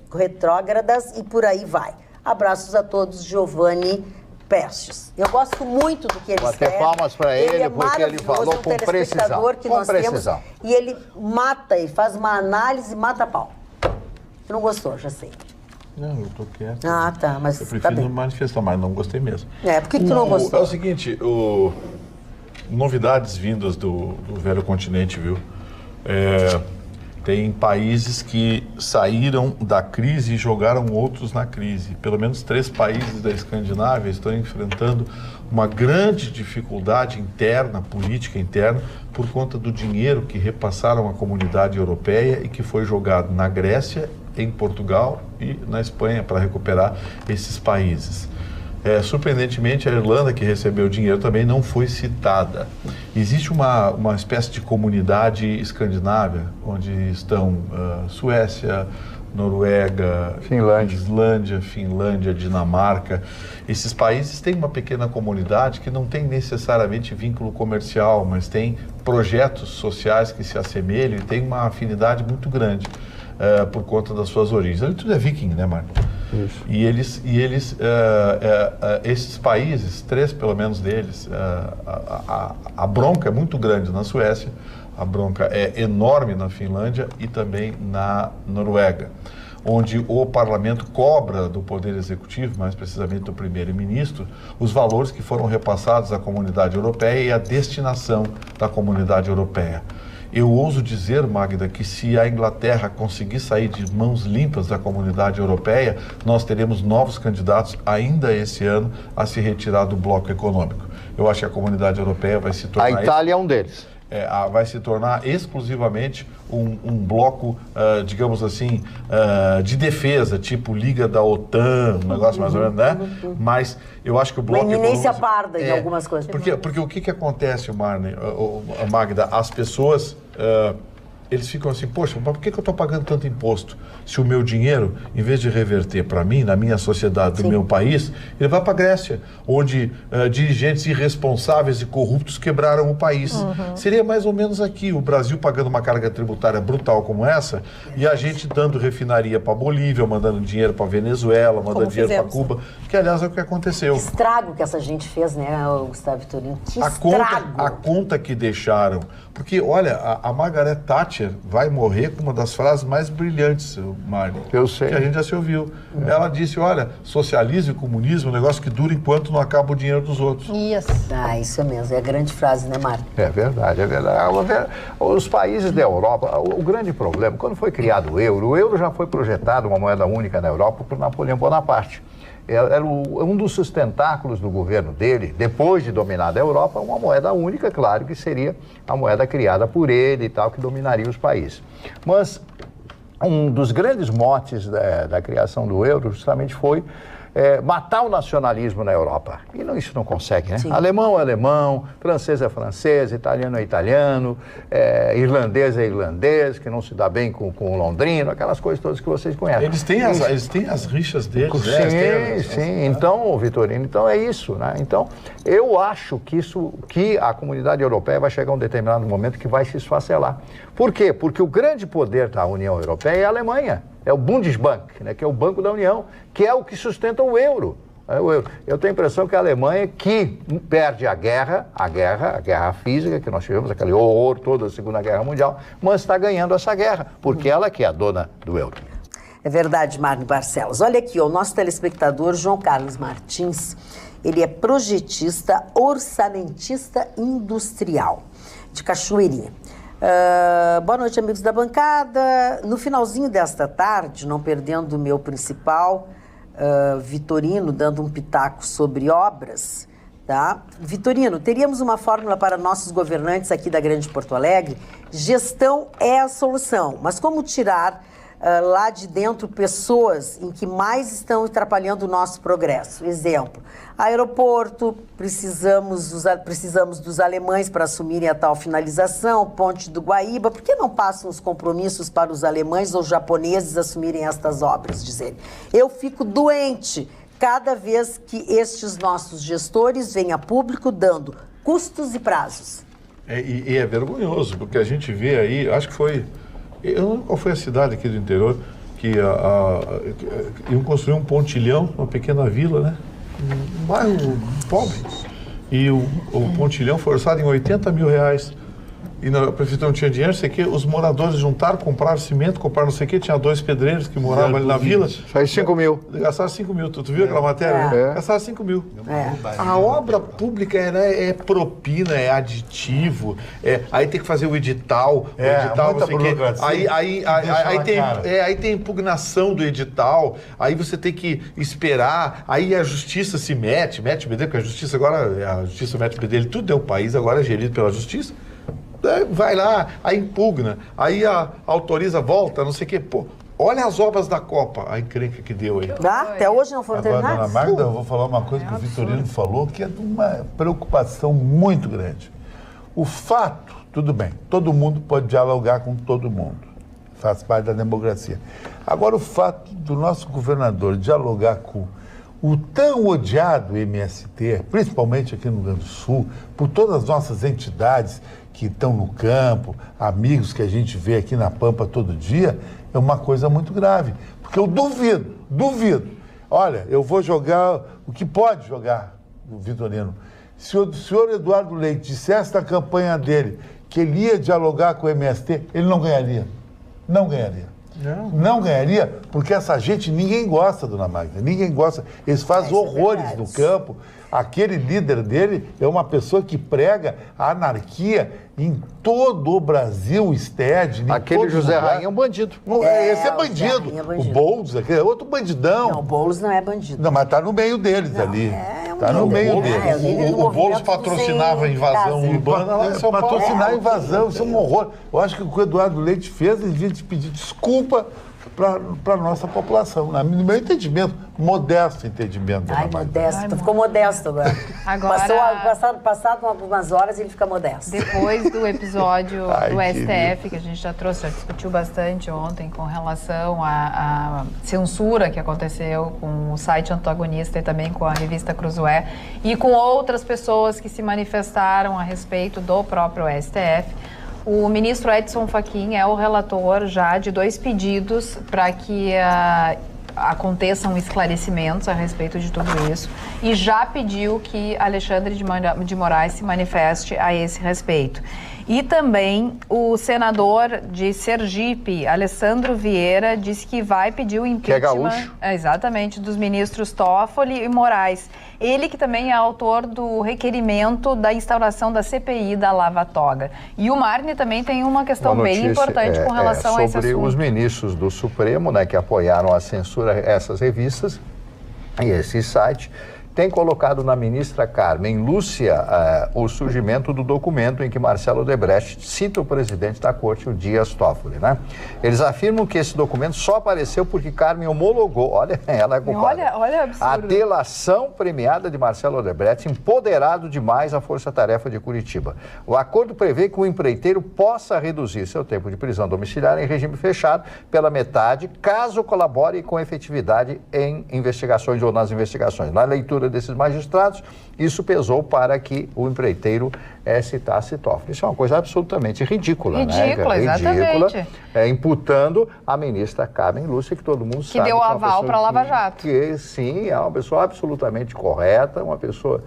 Speaker 1: e por aí vai. Abraços a todos, Giovanni Prestes. Eu gosto muito do que ele escreve.
Speaker 5: Bater palmas para ele, porque ele falou com precisão.
Speaker 1: Que nós temos, e ele mata, ele faz uma análise e mata a pau. Tu não gostou, já sei.
Speaker 2: Não, eu tô quieto.
Speaker 1: Ah, tá, mas
Speaker 2: eu prefiro não manifestar, mas não gostei mesmo.
Speaker 1: Por que tu não gostou?
Speaker 2: É o seguinte, novidades vindas do velho continente, viu? Tem países que saíram da crise e jogaram outros na crise. Pelo menos 3 países da Escandinávia estão enfrentando uma grande dificuldade interna, política interna, por conta do dinheiro que repassaram à comunidade europeia e que foi jogado na Grécia, em Portugal e na Espanha para recuperar esses países. Surpreendentemente, a Irlanda, que recebeu dinheiro, também não foi citada. Existe uma espécie de comunidade escandinava, onde estão Suécia, Noruega, Islândia, Finlândia, Dinamarca. Esses países têm uma pequena comunidade que não tem necessariamente vínculo comercial, mas tem projetos sociais que se assemelham e tem uma afinidade muito grande por conta das suas origens. Ali tudo é viking, né, Marco? Isso. E esses países, 3 pelo menos deles, a bronca é muito grande na Suécia, a bronca é enorme na Finlândia e também na Noruega, onde o parlamento cobra do poder executivo, mais precisamente do primeiro-ministro, os valores que foram repassados à comunidade europeia e a destinação da comunidade europeia. Eu ouso dizer, Magda, que se a Inglaterra conseguir sair de mãos limpas da comunidade europeia, nós teremos novos candidatos ainda esse ano a se retirar do bloco econômico. Eu acho que a comunidade europeia vai se tornar...
Speaker 5: A Itália é um deles.
Speaker 2: Vai se tornar exclusivamente um bloco, digamos assim, de defesa, tipo Liga da OTAN, um negócio mais ou menos, né? Mas eu acho que o bloco...
Speaker 1: Uma iminência parda em algumas coisas.
Speaker 2: Porque o que acontece, Magda? As pessoas... eles ficam assim, poxa, mas por que eu estou pagando tanto imposto? Se o meu dinheiro, em vez de reverter para mim, na minha sociedade, do meu país, ele vai para a Grécia, onde dirigentes irresponsáveis e corruptos quebraram o país. Seria mais ou menos aqui, o Brasil pagando uma carga tributária brutal como essa, e a gente dando refinaria para a Bolívia, mandando dinheiro para a Venezuela, mandando dinheiro para Cuba, que aliás é o que aconteceu.
Speaker 1: Que estrago que essa gente fez, né, Gustavo Vitorino? Que
Speaker 2: estrago! A conta que deixaram. Porque, olha, a Margaret Thatcher vai morrer com uma das frases mais brilhantes, Mário.
Speaker 5: Eu sei.
Speaker 2: Que a gente já se ouviu. Ela disse, olha, socialismo e comunismo é um negócio que dura enquanto não acaba o dinheiro dos outros.
Speaker 1: Isso é mesmo. É a grande frase, né, Mário?
Speaker 5: É verdade, é verdade. Os países da Europa, o grande problema, quando foi criado o euro já foi projetado uma moeda única na Europa por Napoleão Bonaparte. Era um dos sustentáculos do governo dele, depois de dominar a Europa, uma moeda única, claro, que seria a moeda criada por ele e tal, que dominaria os países. Mas um dos grandes motes da criação do euro justamente foi matar o nacionalismo na Europa. E isso não consegue, né? Sim. Alemão é alemão, francês é francês, italiano é italiano, irlandês é irlandês, que não se dá bem com o londrino, aquelas coisas todas que vocês conhecem.
Speaker 2: Eles têm as rixas deles,
Speaker 5: Sim. Então, Vitorino, então é isso, né? Então, eu acho que a comunidade europeia vai chegar a um determinado momento que vai se esfacelar. Por quê? Porque o grande poder da União Europeia é a Alemanha. É o Bundesbank, né, que é o Banco da União, que é o que sustenta o euro. Eu tenho a impressão que a Alemanha, que perde a guerra física, que nós tivemos, aquele horror todo da Segunda Guerra Mundial, mas está ganhando essa guerra, porque ela que é a dona do euro.
Speaker 1: É verdade, Mário Barcelos. Olha aqui, o nosso telespectador João Carlos Martins, ele é projetista, orçamentista industrial, de Cachoeirinha. Boa noite, amigos da bancada. No finalzinho desta tarde, não perdendo o meu principal, Vitorino, dando um pitaco sobre obras, tá? Vitorino, teríamos uma fórmula para nossos governantes aqui da Grande Porto Alegre? Gestão é a solução, mas como tirar lá de dentro pessoas em que mais estão atrapalhando o nosso progresso? Exemplo, aeroporto, precisamos dos alemães para assumirem a tal finalização, Ponte do Guaíba, por que não passam os compromissos para os alemães ou japoneses assumirem estas obras, diz ele. Eu fico doente cada vez que estes nossos gestores vêm a público dando custos e prazos.
Speaker 2: E é vergonhoso, porque a gente vê aí, acho que foi... Eu não lembro qual foi a cidade aqui do interior que iam construir um pontilhão, uma pequena vila, né? Um bairro pobre. E o pontilhão foi orçado em R$80 mil. E a prefeitura não tinha dinheiro, não sei o quê. Os moradores juntaram, compraram cimento, compraram não sei o quê. Tinha 2 pedreiros que moravam ali na vila.
Speaker 5: Faz 5 mil.
Speaker 2: Gastaram 5 mil. Tu viu aquela matéria? Gastaram 5 mil. A obra pública é propina, é aditivo. Aí tem que fazer o edital. Não sei o quê. Aí tem impugnação do edital. Aí você tem que esperar. Aí a justiça se mete bedelho, porque a justiça mete bedelho. Tudo é o país, agora é gerido pela justiça. Vai lá, aí impugna, aí autoriza, volta, não sei o quê. Pô, Olha as obras da Copa, a encrenca que deu aí.
Speaker 1: Até hoje não foram
Speaker 6: Agora,
Speaker 1: terminadas?
Speaker 6: dona Magda, eu vou falar uma coisa que o Vitorino falou, que é de uma preocupação muito grande. O fato, tudo bem, todo mundo pode dialogar com todo mundo, faz parte da democracia. Agora, o fato do nosso governador dialogar com o tão odiado MST, principalmente aqui no Rio Grande do Sul, por todas as nossas entidades que estão no campo, amigos que a gente vê aqui na Pampa todo dia, é uma coisa muito grave. Porque eu duvido. Olha, eu vou jogar o que pode jogar, o Vitorino. Se o senhor Eduardo Leite dissesse na campanha dele que ele ia dialogar com o MST, ele não ganharia. Não ganharia. Não ganharia, porque essa gente, ninguém gosta, dona Magda, ninguém gosta. Eles fazem horrores no campo. Aquele líder dele é uma pessoa que prega a anarquia em todo o Brasil, STED.
Speaker 5: Aquele José Rainha é um bandido.
Speaker 6: Esse é bandido. O Boulos é outro bandidão.
Speaker 1: Não, o Boulos não é bandido.
Speaker 6: Não, mas tá no meio deles ali. Tá no meio deles.
Speaker 2: O Boulos patrocinava a invasão urbana lá em São Paulo.
Speaker 6: Patrocinar a invasão, isso é um horror. Eu acho que o que o Eduardo Leite fez, ele devia pedir desculpa para a nossa população. No meu entendimento, modesto entendimento.
Speaker 1: Ai, modesto. Ficou modesto agora. Passado algumas horas, ele fica modesto.
Speaker 7: Depois do episódio do STF, que a gente já discutiu bastante ontem com relação à censura que aconteceu com o site antagonista e também com a revista Cruzoé e com outras pessoas que se manifestaram a respeito do próprio STF, o ministro Edson Fachin é o relator já de 2 pedidos para que aconteçam esclarecimentos a respeito de tudo isso e já pediu que Alexandre de Moraes se manifeste a esse respeito. E também o senador de Sergipe, Alessandro Vieira, disse que vai pedir o impeachment,
Speaker 5: que é gaúcho.
Speaker 7: Exatamente, dos ministros Toffoli e Moraes. Ele que também é autor do requerimento da instauração da CPI da Lava Toga. E o Marne também tem uma questão bem importante com relação a esse assunto.
Speaker 5: Sobre os ministros do Supremo, né, que apoiaram a censura essas revistas e esse site, tem colocado na ministra Carmen Lúcia o surgimento do documento em que Marcelo Odebrecht cita o presidente da corte, o Dias Toffoli, né? Eles afirmam que esse documento só apareceu porque Carmen homologou, olha, ela é culpada.
Speaker 7: Olha absurdo.
Speaker 5: A delação premiada de Marcelo Odebrecht, empoderado demais a força-tarefa de Curitiba. O acordo prevê que o empreiteiro possa reduzir seu tempo de prisão domiciliar em regime fechado pela metade, caso colabore com efetividade em investigações ou nas investigações. Na leitura desses magistrados, isso pesou para que o empreiteiro citasse Toffoli. Isso é uma coisa absolutamente ridícula,
Speaker 7: Ridícula,
Speaker 5: né?
Speaker 7: exatamente.
Speaker 5: Imputando a ministra Carmen Lúcia, que todo mundo sabe.
Speaker 7: Que deu aval para a Lava Jato.
Speaker 5: Que, sim, é uma pessoa absolutamente correta, uma pessoa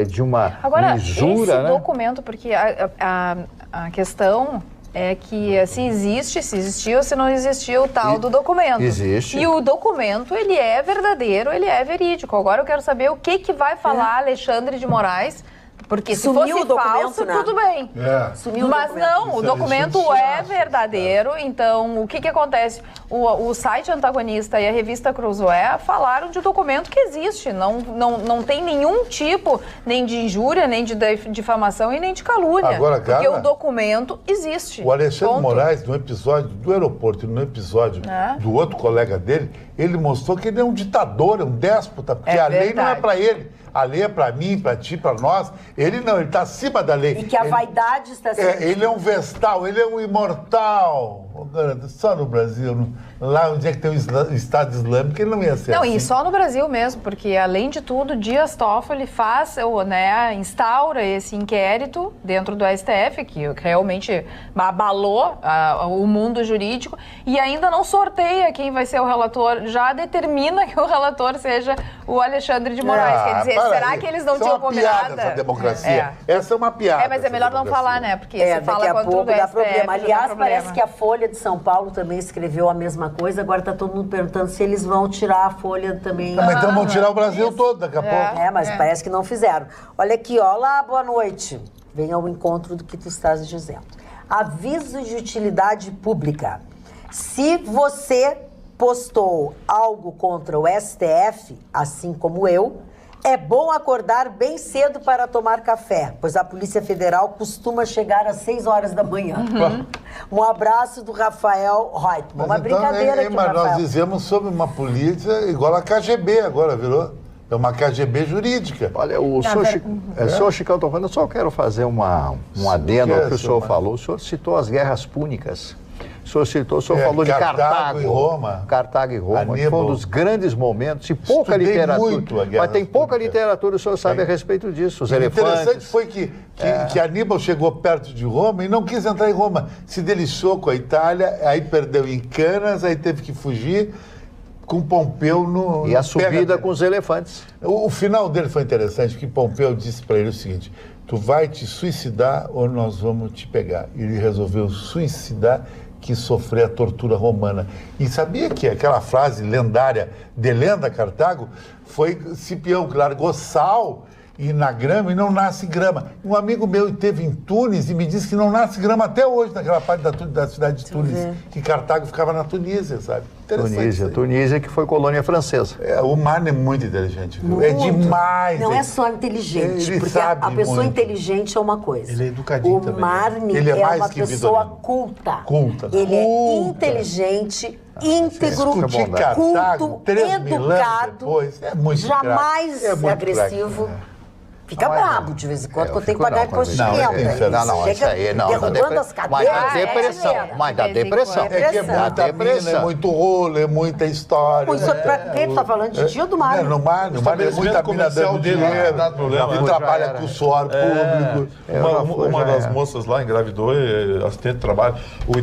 Speaker 5: de uma
Speaker 7: Agora,
Speaker 5: lisura,
Speaker 7: esse
Speaker 5: né?
Speaker 7: documento, porque a questão é que se existiu ou se não existiu o tal do documento.
Speaker 5: Existe.
Speaker 7: E o documento, ele é verdadeiro, ele é verídico. Agora eu quero saber o que vai falar Alexandre de Moraes, porque se
Speaker 1: Sumiu
Speaker 7: fosse
Speaker 1: o documento,
Speaker 7: falso,
Speaker 1: né?
Speaker 7: tudo bem.
Speaker 1: Sumiu
Speaker 7: Mas
Speaker 1: o documento.
Speaker 7: não, o documento é verdadeiro, então o que acontece? O site antagonista e a revista Cruzoé falaram de documento que existe, não tem nenhum tipo nem de injúria, nem de difamação e nem de calúnia.
Speaker 6: Agora,
Speaker 7: porque o documento existe.
Speaker 6: O Alexandre
Speaker 7: Ponto.
Speaker 6: Moraes, no episódio do aeroporto e no episódio do outro colega dele, ele mostrou que ele é um ditador, é um déspota, porque a lei não é para ele. A lei é para mim, para ti, para nós. Ele não, ele está acima da lei.
Speaker 1: E que a vaidade está acima.
Speaker 6: Ele é um vestal, ele é um imortal. Só no Brasil, lá onde é que tem o Estado Islâmico, ele não ia ser assim.
Speaker 7: E só no Brasil mesmo, porque além de tudo, Dias Toffoli instaura esse inquérito dentro do STF, que realmente abalou o mundo jurídico, e ainda não sorteia quem vai ser o relator, já determina que o relator seja o Alexandre de Moraes. Quer dizer, será que eles não tinham combinado?
Speaker 6: Essa democracia. Essa é uma piada.
Speaker 7: Mas é melhor não falar, né? Porque se fala
Speaker 1: daqui a pouco dá problema. Aliás, parece que a Folha de São Paulo também escreveu a mesma coisa. Agora está todo mundo perguntando se eles vão tirar a Folha também.
Speaker 6: Mas então vão tirar o Brasil todo daqui a pouco.
Speaker 1: Mas parece que não fizeram. Olha aqui, olá, boa noite. Venha ao encontro do que tu estás dizendo. Aviso de utilidade pública. Se você postou algo contra o STF, assim como eu, É bom acordar bem cedo para tomar café, pois a Polícia Federal costuma chegar às 6 horas da manhã. Um abraço do Rafael Reutemann. Uma brincadeira aqui,
Speaker 6: mas
Speaker 1: Rafael.
Speaker 6: nós dizemos sobre uma polícia igual a KGB agora, virou? É uma KGB jurídica.
Speaker 5: Olha, senhor Chicão, eu só quero fazer um adendo ao que o senhor falou. O senhor citou as guerras púnicas. O senhor falou de Cartago
Speaker 6: e Roma.
Speaker 5: Cartago e Roma,
Speaker 6: Aníbal.
Speaker 5: que foi um dos grandes momentos e pouca literatura.
Speaker 6: Muito a guerra
Speaker 5: mas tem pouca
Speaker 6: pública.
Speaker 5: literatura, o senhor sabe a respeito disso. Os
Speaker 6: O
Speaker 5: elefantes.
Speaker 6: interessante foi que Aníbal chegou perto de Roma e não quis entrar em Roma. Se deliciou com a Itália, aí perdeu em Canas, aí teve que fugir com Pompeu no...
Speaker 5: E a subida com os elefantes.
Speaker 6: O final dele foi interessante, porque Pompeu disse para ele o seguinte: tu vai te suicidar ou nós vamos te pegar. E ele resolveu suicidar, que sofrer a tortura romana. E sabia que aquela frase lendária, delenda Cartago, foi Cipião, que largou sal e na grama e não nasce grama. Um amigo meu esteve em Tunis e me disse que não nasce grama até hoje naquela parte da cidade de Tunis, que Cartago ficava na Tunísia, sabe?
Speaker 5: Tunísia que foi colônia francesa.
Speaker 6: O Marne é muito inteligente, viu? É demais.
Speaker 1: Não é só inteligente,
Speaker 6: Ele
Speaker 1: porque a
Speaker 6: sabe
Speaker 1: pessoa
Speaker 6: muito.
Speaker 1: inteligente é uma coisa.
Speaker 2: Ele é educadinho também.
Speaker 1: O Marne
Speaker 6: Ele é mais
Speaker 1: uma
Speaker 6: que
Speaker 1: pessoa
Speaker 6: Vitorino.
Speaker 1: culta. Ele é
Speaker 6: Culta.
Speaker 1: inteligente, íntegro,
Speaker 6: Discutir Cartago,
Speaker 1: culto,
Speaker 6: 3 mil anos
Speaker 1: educado,
Speaker 6: depois, é muito
Speaker 1: jamais
Speaker 6: craque. É muito
Speaker 1: agressivo.
Speaker 6: craque,
Speaker 1: Fica brabo de vez em quando, quando tem que pagar imposto de
Speaker 6: não,
Speaker 1: renda.
Speaker 6: tem que ser-
Speaker 5: Não, isso aí não.
Speaker 1: Derrubando as
Speaker 5: Mas
Speaker 1: cadeiras.
Speaker 5: dá depressão. Mas dá depressão.
Speaker 6: É que é muita mina, é muito rolo, é muita história.
Speaker 1: Isso pra quem tu tá falando? De tio do Mário?
Speaker 6: No Mário, o Mário é muita mina dando dinheiro,
Speaker 2: dá problema.
Speaker 6: ele trabalha com suor público.
Speaker 2: Uma das moças lá engravidou, assistente de trabalho.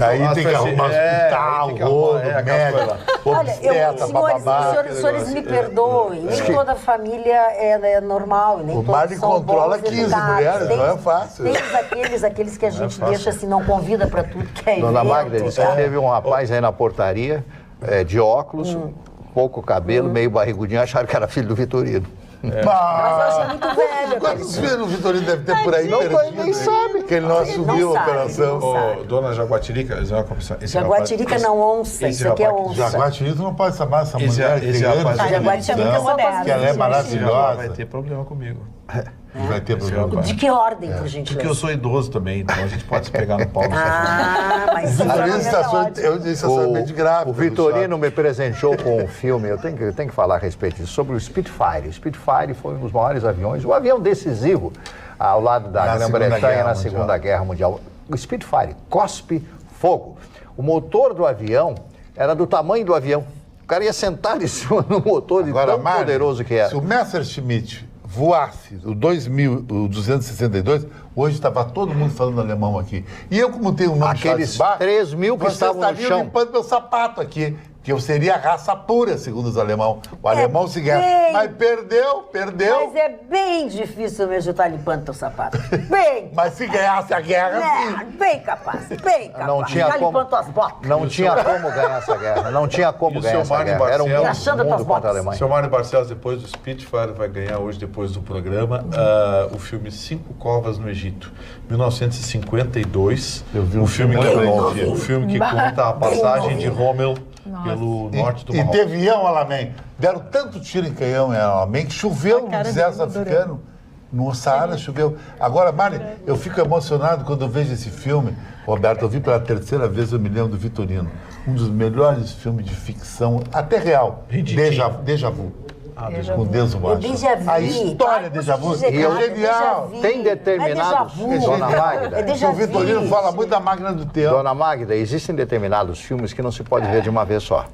Speaker 6: Aí tem que arrumar hospital, rolo, médico,
Speaker 1: Olha,
Speaker 6: obstetra, bababá.
Speaker 1: senhores me perdoem, nem toda família é normal, nem
Speaker 6: O
Speaker 1: todos
Speaker 6: Mário
Speaker 1: são
Speaker 6: controla
Speaker 1: bons
Speaker 6: 15
Speaker 1: educados.
Speaker 6: mulheres,
Speaker 1: Tem-
Speaker 6: não é fácil.
Speaker 1: Tem aqueles que a gente deixa assim, não convida pra tudo que é
Speaker 5: Dona
Speaker 1: evento,
Speaker 5: Magda disse que
Speaker 1: tá?
Speaker 5: teve um rapaz aí na portaria, de óculos, pouco cabelo, meio barrigudinho, acharam que era filho do Vitorino.
Speaker 1: Mas eu achei muito velho.
Speaker 6: Quantos filhos o Vitorino deve ter por aí
Speaker 5: Não,
Speaker 6: perdido?
Speaker 5: nem sabe.
Speaker 6: Que ele não assumiu a
Speaker 1: sabe,
Speaker 6: operação.
Speaker 1: não sabe.
Speaker 2: Dona Jaguatirica,
Speaker 1: Jaguatirica não onça, isso aqui é onça.
Speaker 6: Jaguatirica não pode chamar essa
Speaker 2: Esse
Speaker 6: mulher.
Speaker 2: esse
Speaker 6: tem
Speaker 2: rapaz-
Speaker 6: anos de
Speaker 1: Jaguatirica
Speaker 6: profissão,
Speaker 1: é moderna.
Speaker 6: que ela é maravilhosa.
Speaker 2: vai ter problema comigo.
Speaker 6: Vai ter problema.
Speaker 1: De que ordem, por
Speaker 2: Porque eu
Speaker 1: gentileza?
Speaker 2: sou idoso também, então a gente pode se pegar no pau.
Speaker 1: Ah, mas isso
Speaker 6: Às vezes eu disse estacionamento grave.
Speaker 5: O Vitorino me presenteou com um filme, eu tenho que falar a respeito disso, sobre o Spitfire. O Spitfire foi um dos maiores aviões, um avião decisivo ao lado da
Speaker 6: Na Segunda
Speaker 5: Grã-Bretanha
Speaker 6: Guerra
Speaker 5: na
Speaker 6: Mundial.
Speaker 5: Segunda Guerra Mundial. O Spitfire cospe fogo. O motor do avião era do tamanho do avião. O cara ia sentar em cima do motor de tão
Speaker 6: Mário,
Speaker 5: poderoso que era.
Speaker 6: Se o Messerschmitt voasse o 262, hoje estava todo mundo falando alemão aqui. E eu, como tenho um nome
Speaker 5: Aqueles
Speaker 6: Charles Bach,
Speaker 5: 3 mil que
Speaker 6: vocês
Speaker 5: estavam no
Speaker 6: estariam
Speaker 5: chão.
Speaker 6: limpando meu sapato aqui. Que eu seria raça pura, segundo os alemão. O alemão se ganha.
Speaker 1: bem-
Speaker 6: Mas perdeu.
Speaker 1: Mas é bem difícil mesmo estar limpando teu sapato. Bem.
Speaker 6: Mas se ganhasse a guerra, sim.
Speaker 1: Bem capaz, bem capaz.
Speaker 5: Não tinha
Speaker 1: Tá
Speaker 5: como-
Speaker 1: limpando tuas botas.
Speaker 5: Não tinha como ganhar essa guerra. Não tinha como
Speaker 2: E o
Speaker 5: ganhar
Speaker 2: seu
Speaker 5: essa
Speaker 2: Mário
Speaker 5: guerra. Era um
Speaker 2: Barcelos?
Speaker 1: Achando
Speaker 5: mundo
Speaker 1: tuas
Speaker 5: contra a
Speaker 1: botas.
Speaker 5: Alemanha.
Speaker 2: O seu Mário Barcelos, depois do Spitfire, vai ganhar hoje, depois do programa, o filme Cinco Covas no Egito, 1952.
Speaker 6: Eu vi um
Speaker 2: o filme
Speaker 6: filme
Speaker 2: que,
Speaker 6: muito bom,
Speaker 2: o filme que conta a passagem de Rommel pelo norte do
Speaker 6: E
Speaker 2: Marrocos.
Speaker 6: teve Ião Alamém. Deram tanto tiro em canhão em Alamém que choveu no deserto africano. No Saara choveu. Agora, Mari, eu fico emocionado quando eu vejo esse filme. Roberto, eu vi pela terceira vez, eu me lembro do Vitorino. Um dos melhores filmes de ficção, até real.
Speaker 2: Ridículo.
Speaker 6: Déjà Vu.
Speaker 7: Déjà
Speaker 6: Com
Speaker 7: Vu.
Speaker 6: Deus
Speaker 1: Eu
Speaker 6: Washington.
Speaker 1: déjà vu.
Speaker 6: A história Déjà Vu é genial.
Speaker 5: Tem determinados- Dona Magda,
Speaker 1: É déjà
Speaker 6: O Vitorino
Speaker 1: vu.
Speaker 6: fala muito da máquina do tempo.
Speaker 5: Dona Magda, existem determinados filmes que não se pode ver de uma vez só.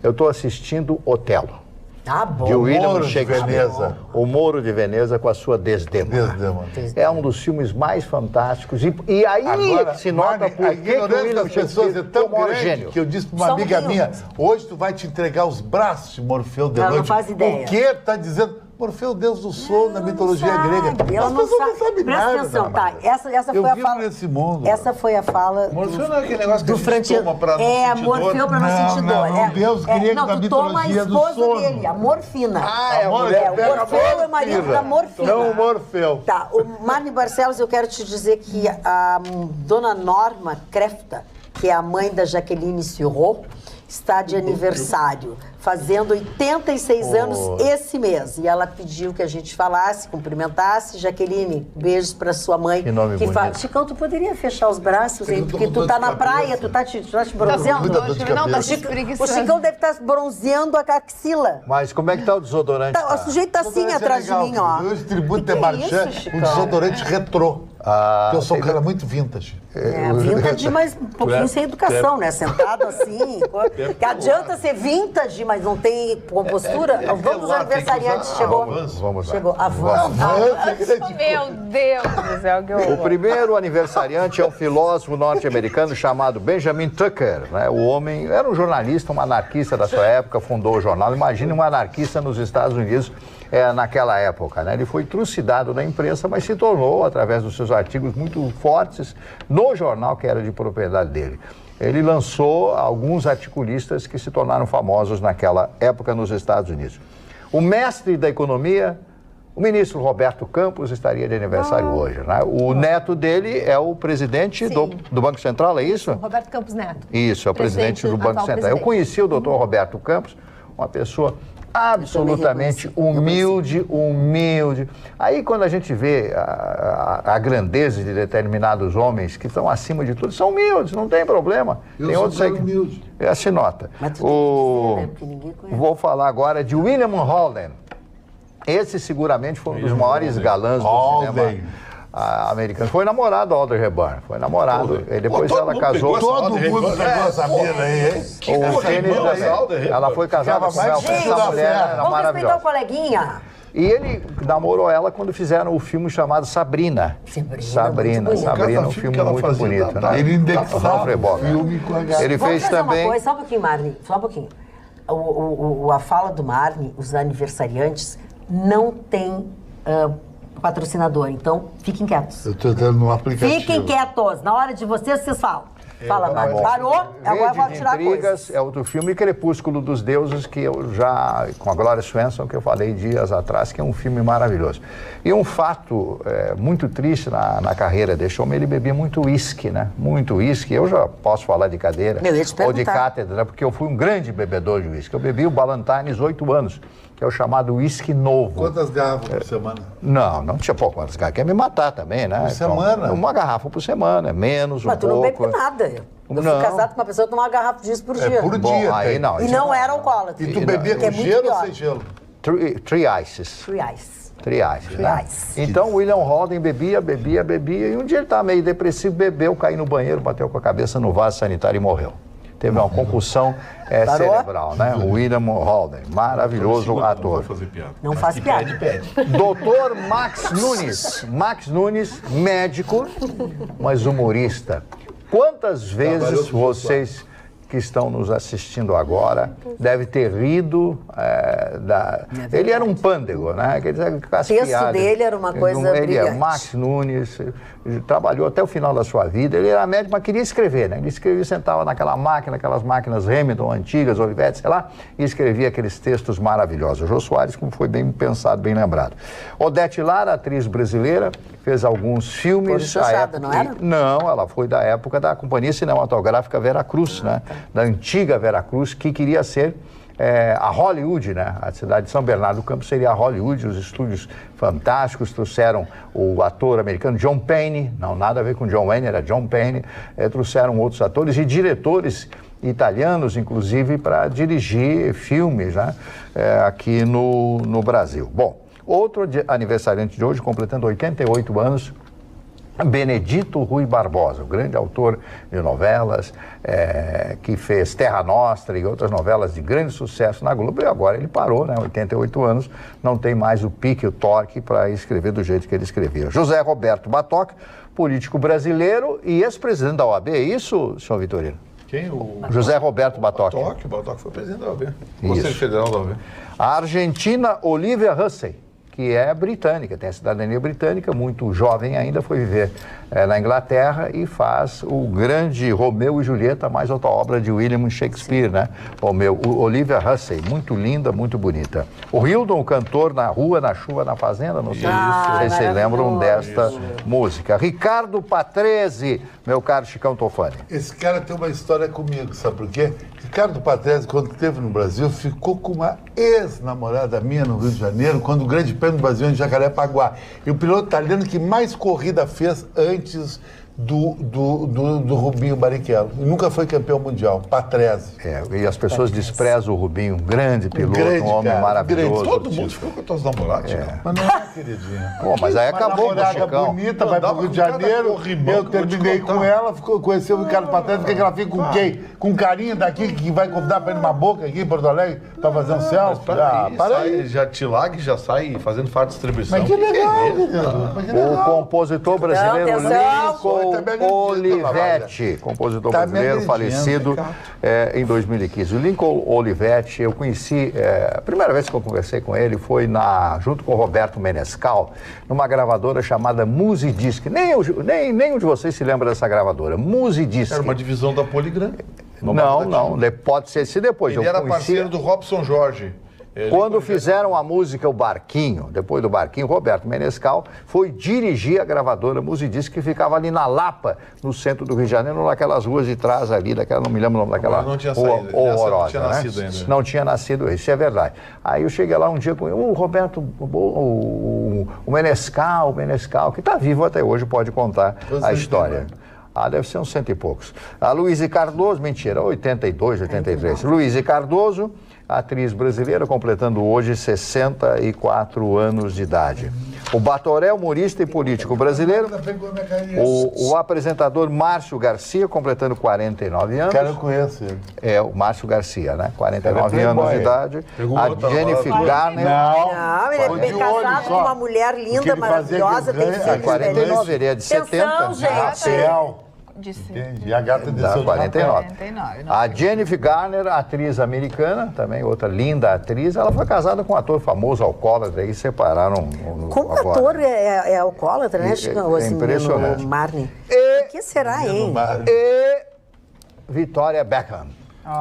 Speaker 5: Eu estou assistindo Otelo,
Speaker 1: Tá bom.
Speaker 5: de William
Speaker 6: Moro de
Speaker 5: Shakespeare.
Speaker 6: Veneza.
Speaker 5: O Moro de Veneza com a sua Desdémona.
Speaker 6: Desdémona.
Speaker 5: É um dos filmes mais fantásticos. E aí
Speaker 6: Agora,
Speaker 5: se nota
Speaker 6: Mari,
Speaker 5: por
Speaker 6: a
Speaker 5: que que o
Speaker 6: ignorância
Speaker 5: William
Speaker 6: das pessoas é
Speaker 5: Shakespeare
Speaker 6: tão
Speaker 5: foi o maior
Speaker 6: grande
Speaker 5: gênio.
Speaker 6: que eu disse para uma
Speaker 1: Só um
Speaker 6: amiga
Speaker 1: pouquinho.
Speaker 6: minha, hoje tu vai te entregar os braços de Morfeu de
Speaker 1: Ela não
Speaker 6: noite.
Speaker 1: faz ideia.
Speaker 6: O que tá dizendo? Morfeu, Deus do sol, na mitologia grega.
Speaker 1: Ela
Speaker 6: As
Speaker 1: não
Speaker 6: pessoas
Speaker 1: sabe.
Speaker 6: não sabem
Speaker 1: Presta
Speaker 6: nada.
Speaker 1: atenção,
Speaker 6: Dona
Speaker 1: tá?
Speaker 6: Maria.
Speaker 1: Essa
Speaker 6: Eu
Speaker 1: foi a
Speaker 6: vivo
Speaker 1: fala.
Speaker 6: nesse mundo.
Speaker 1: Essa foi a fala.
Speaker 2: Morfeu não é aquele negócio que a gente
Speaker 1: Frantino.
Speaker 2: toma pra não
Speaker 1: É,
Speaker 2: sentir dor?
Speaker 1: Morfeu pra não
Speaker 6: Não,
Speaker 1: sentir
Speaker 6: não,
Speaker 1: dor.
Speaker 6: é um deus grego
Speaker 1: não,
Speaker 6: da
Speaker 1: tu toma a
Speaker 6: mitologia do
Speaker 1: esposa
Speaker 6: sono.
Speaker 1: dele, a morfina.
Speaker 6: Ah, é a
Speaker 1: o
Speaker 6: mulher pega a
Speaker 1: Morfeu é o marido
Speaker 6: morfina.
Speaker 1: da morfina.
Speaker 6: Não o Morfeu.
Speaker 1: Tá, o Marne Barcelos, eu quero te dizer que a dona Norma Krefta que é a mãe da Jaqueline Sirot, está de aniversário, fazendo 86 anos esse mês. E ela pediu que a gente falasse, cumprimentasse. Jaqueline, beijos para sua mãe.
Speaker 5: Que nome bonito.
Speaker 1: Chicão, tu poderia fechar os braços, hein? Porque tu tá na praia, tu tá te bronzeando? O Chicão deve estar bronzeando a axila.
Speaker 5: Mas como é que tá o desodorante?
Speaker 1: O sujeito tá assim atrás de mim, ó.
Speaker 6: Eu distribuo de Marchand um desodorante retrô. Porque eu sou um cara muito vintage.
Speaker 1: Vintage, mas um pouquinho sem educação, né? Sentado assim. Que adianta ser vintage, mas não tem compostura? Vamos aos aniversariantes. Chegou.
Speaker 5: Vamos lá.
Speaker 1: Chegou. Avanço.
Speaker 7: Meu Deus do céu, que horror.
Speaker 5: O primeiro aniversariante é um filósofo norte-americano chamado Benjamin Tucker. Né? O homem era um jornalista, um anarquista da sua época, fundou o jornal. Imagine um anarquista nos Estados Unidos naquela época. Né? Ele foi trucidado na imprensa, mas se tornou, através dos seus artigos muito fortes, no jornal que era de propriedade dele. Ele lançou alguns articulistas que se tornaram famosos naquela época nos Estados Unidos. O mestre da economia, o ministro Roberto Campos, estaria de aniversário hoje. Né? O neto dele é o presidente do Banco Central, é isso?
Speaker 4: Roberto Campos Neto.
Speaker 5: Isso, é o presidente do Banco Central. Eu conheci o doutor Roberto Campos, uma pessoa absolutamente humilde. Aí quando a gente vê a grandeza de determinados homens que estão acima de tudo, são humildes, não tem problema. Tem outros aí
Speaker 6: humilde.
Speaker 5: Se nota.
Speaker 1: Mas tu tem que dizer, né? Porque ninguém conhece.
Speaker 5: Vou falar agora de William Holden. Esse seguramente foi um dos maiores galãs do cinema americano. Foi namorado da Audrey Hepburn. Foi namorado. E depois ela casou.
Speaker 6: Todo mundo pegou essa mina aí, hein?
Speaker 5: Ela foi casada com essa mulher, era
Speaker 1: Vamos respeitar o
Speaker 5: maravilhosa.
Speaker 1: coleguinha.
Speaker 5: E ele namorou ela quando fizeram o filme chamado Sabrina. Sabrina, um filme muito bonito. Né?
Speaker 6: Ele indexava o filme com a
Speaker 5: Ele fez também...
Speaker 1: Uma coisa, só um pouquinho, Marne, só um pouquinho. A fala do Marne, os aniversariantes, não tem patrocinador, então fiquem quietos.
Speaker 6: Eu estou dando um aplicativo.
Speaker 1: Fiquem quietos, na hora de vocês falam. Fala, Marne. Parou, agora vou tirar coisas.
Speaker 5: É outro filme, Crepúsculo dos Deuses, que eu já, com a Gloria Swanson, que eu falei dias atrás, que é um filme maravilhoso. E um fato muito triste na carreira desse homem, ele bebia muito uísque, né? Muito uísque. Eu já posso falar de cadeira ou de cátedra, porque eu fui um grande bebedor de uísque. Eu bebi o Ballantines 8 anos, que é o chamado uísque novo.
Speaker 6: Quantas garrafas por semana?
Speaker 5: Não tinha quantas garrafas. Quer me matar também, né?
Speaker 6: Por semana?
Speaker 5: Uma garrafa por semana, menos
Speaker 1: Mas
Speaker 5: um
Speaker 1: tu
Speaker 5: pouco.
Speaker 1: não bebe nada. Eu fui casado com uma pessoa que tomava uma garrafa disso por dia.
Speaker 6: Por dia.
Speaker 5: Aí não.
Speaker 1: E não era alcoólatra.
Speaker 6: E tu bebia com gelo ou sem gelo?
Speaker 5: Three ices.
Speaker 1: Three ices.
Speaker 5: Então o William Holden bebia, e um dia ele estava meio depressivo, bebeu, caiu no banheiro, bateu com a cabeça no vaso sanitário e morreu. Teve uma concussão cerebral, né? O William Holden, maravilhoso ator.
Speaker 2: Não vou fazer piada.
Speaker 1: Não faz piada.
Speaker 5: Doutor Max Nunes. Max Nunes, médico, mas humorista. Quantas vezes vocês que estão nos assistindo agora devem ter rido Ele era um pândego, né? Quer dizer,
Speaker 1: o texto dele era uma coisa brilhante.
Speaker 5: Max Nunes, trabalhou até o final da sua vida. Ele era médico, mas queria escrever, né? Ele escrevia, sentava naquela máquina, aquelas máquinas Remington antigas, Olivetti, sei lá, e escrevia aqueles textos maravilhosos. Jô Soares, como foi bem pensado, bem lembrado. Odete Lara, atriz brasileira, fez alguns filmes.
Speaker 1: Chanchada, não era?
Speaker 5: Não, ela foi da época da Companhia Cinematográfica Veracruz, né? Da antiga Veracruz, que queria ser a Hollywood, né? A cidade de São Bernardo do Campo seria a Hollywood. Os estúdios fantásticos trouxeram o ator americano John Payne, não, nada a ver com John Wayne, era John Payne, trouxeram outros atores e diretores italianos, inclusive, para dirigir filmes, né? Aqui no Brasil. Bom, outro aniversariante de hoje, completando 88 anos, Benedito Rui Barbosa, o grande autor de novelas, que fez Terra Nostra e outras novelas de grande sucesso na Globo, e agora ele parou, né, 88 anos, não tem mais o pique, o torque para escrever do jeito que ele escrevia. José Roberto Batoc, político brasileiro e ex-presidente da OAB, é isso, senhor Vitorino?
Speaker 2: Quem?
Speaker 5: José Roberto Batoc.
Speaker 2: Batoc foi presidente da OAB, Conselho Federal da OAB.
Speaker 5: A argentina Olivia Hussey, que que é britânica, tem a cidadania britânica, muito jovem ainda, foi viver na Inglaterra e faz o grande Romeu e Julieta, mais outra obra de William Shakespeare, né? Olivia Hussey, muito linda, muito bonita. O Hildon, o cantor Na Rua, na Chuva, na Fazenda, não sei se vocês lembram desta música. Ricardo Patrese, meu caro Chicão Tofani.
Speaker 6: Esse cara tem uma história comigo, sabe por quê? Ricardo Patrese, quando esteve no Brasil, ficou com uma ex-namorada minha no Rio de Janeiro, quando o Grande Prêmio do Brasil em Jacarepaguá. E o piloto italiano que mais corrida fez antes do Rubinho Barrichello. E nunca foi campeão mundial, Patrese.
Speaker 5: E as pessoas desprezam o Rubinho, um grande piloto, um homem maravilhoso.
Speaker 2: Todo mundo ficou com as tuas namoradas,
Speaker 6: Mas não é, queridinha.
Speaker 5: Pô, mas aí acabou com o Chicão.
Speaker 6: Bonita, vai pro Rio de Janeiro, eu terminei com ela, conheci o Ricardo Patrese, quer que ela fique com quem? Com carinha daqui, que vai convidar pra ir numa boca aqui em Porto Alegre, pra fazer um selfie?
Speaker 2: Para aí. Já Tilag já sai fazendo farta de distribuição.
Speaker 6: Mas que legal, querido.
Speaker 5: O compositor brasileiro Lincoln Olivetti, compositor brasileiro falecido em 2015. O Lincoln Olivetti, eu conheci, a primeira vez que eu conversei com ele foi junto com o Roberto Menescal, numa gravadora chamada Musidisc. Nenhum de vocês se lembra dessa gravadora. Musidisc.
Speaker 2: Era uma divisão da Polygram.
Speaker 5: Não, pode ser se depois.
Speaker 2: Ele era parceiro do Robson Jorge.
Speaker 5: Quando fizeram a música O Barquinho, depois do Barquinho, Roberto Menescal foi dirigir a gravadora Musidisc, que ficava ali na Lapa, no centro do Rio de Janeiro, naquelas ruas de trás ali, não me lembro o nome daquela rua horrorosa. Não tinha nascido ainda. Não tinha nascido, isso é verdade. Aí eu cheguei lá um dia com ele, o Roberto, o Menescal, que está vivo até hoje, pode contar a história. Deve ser uns 100 e poucos. A Luísa Cardoso, mentira, 82, 83. Luísa Cardoso, atriz brasileira, completando hoje 64 anos de idade. O Batoré, humorista e político brasileiro. O apresentador Márcio Garcia, completando 49 anos.
Speaker 6: Cara, eu conheço ele.
Speaker 5: O Márcio Garcia, né? 49 anos de idade. A Jennifer Garner.
Speaker 1: Não, ele é bem casado com uma mulher linda, maravilhosa, tem filhos.
Speaker 5: 49, ele é de 70.
Speaker 1: Atenção, gente.
Speaker 6: E a gata de
Speaker 5: 49. A Jennifer Garner, atriz americana, também outra linda atriz, ela foi casada com um ator famoso alcoólatra e separaram.
Speaker 1: Como ator é alcoólatra, né?
Speaker 5: É impressionante.
Speaker 1: Marne. O que será, hein?
Speaker 5: E Victoria Beckham,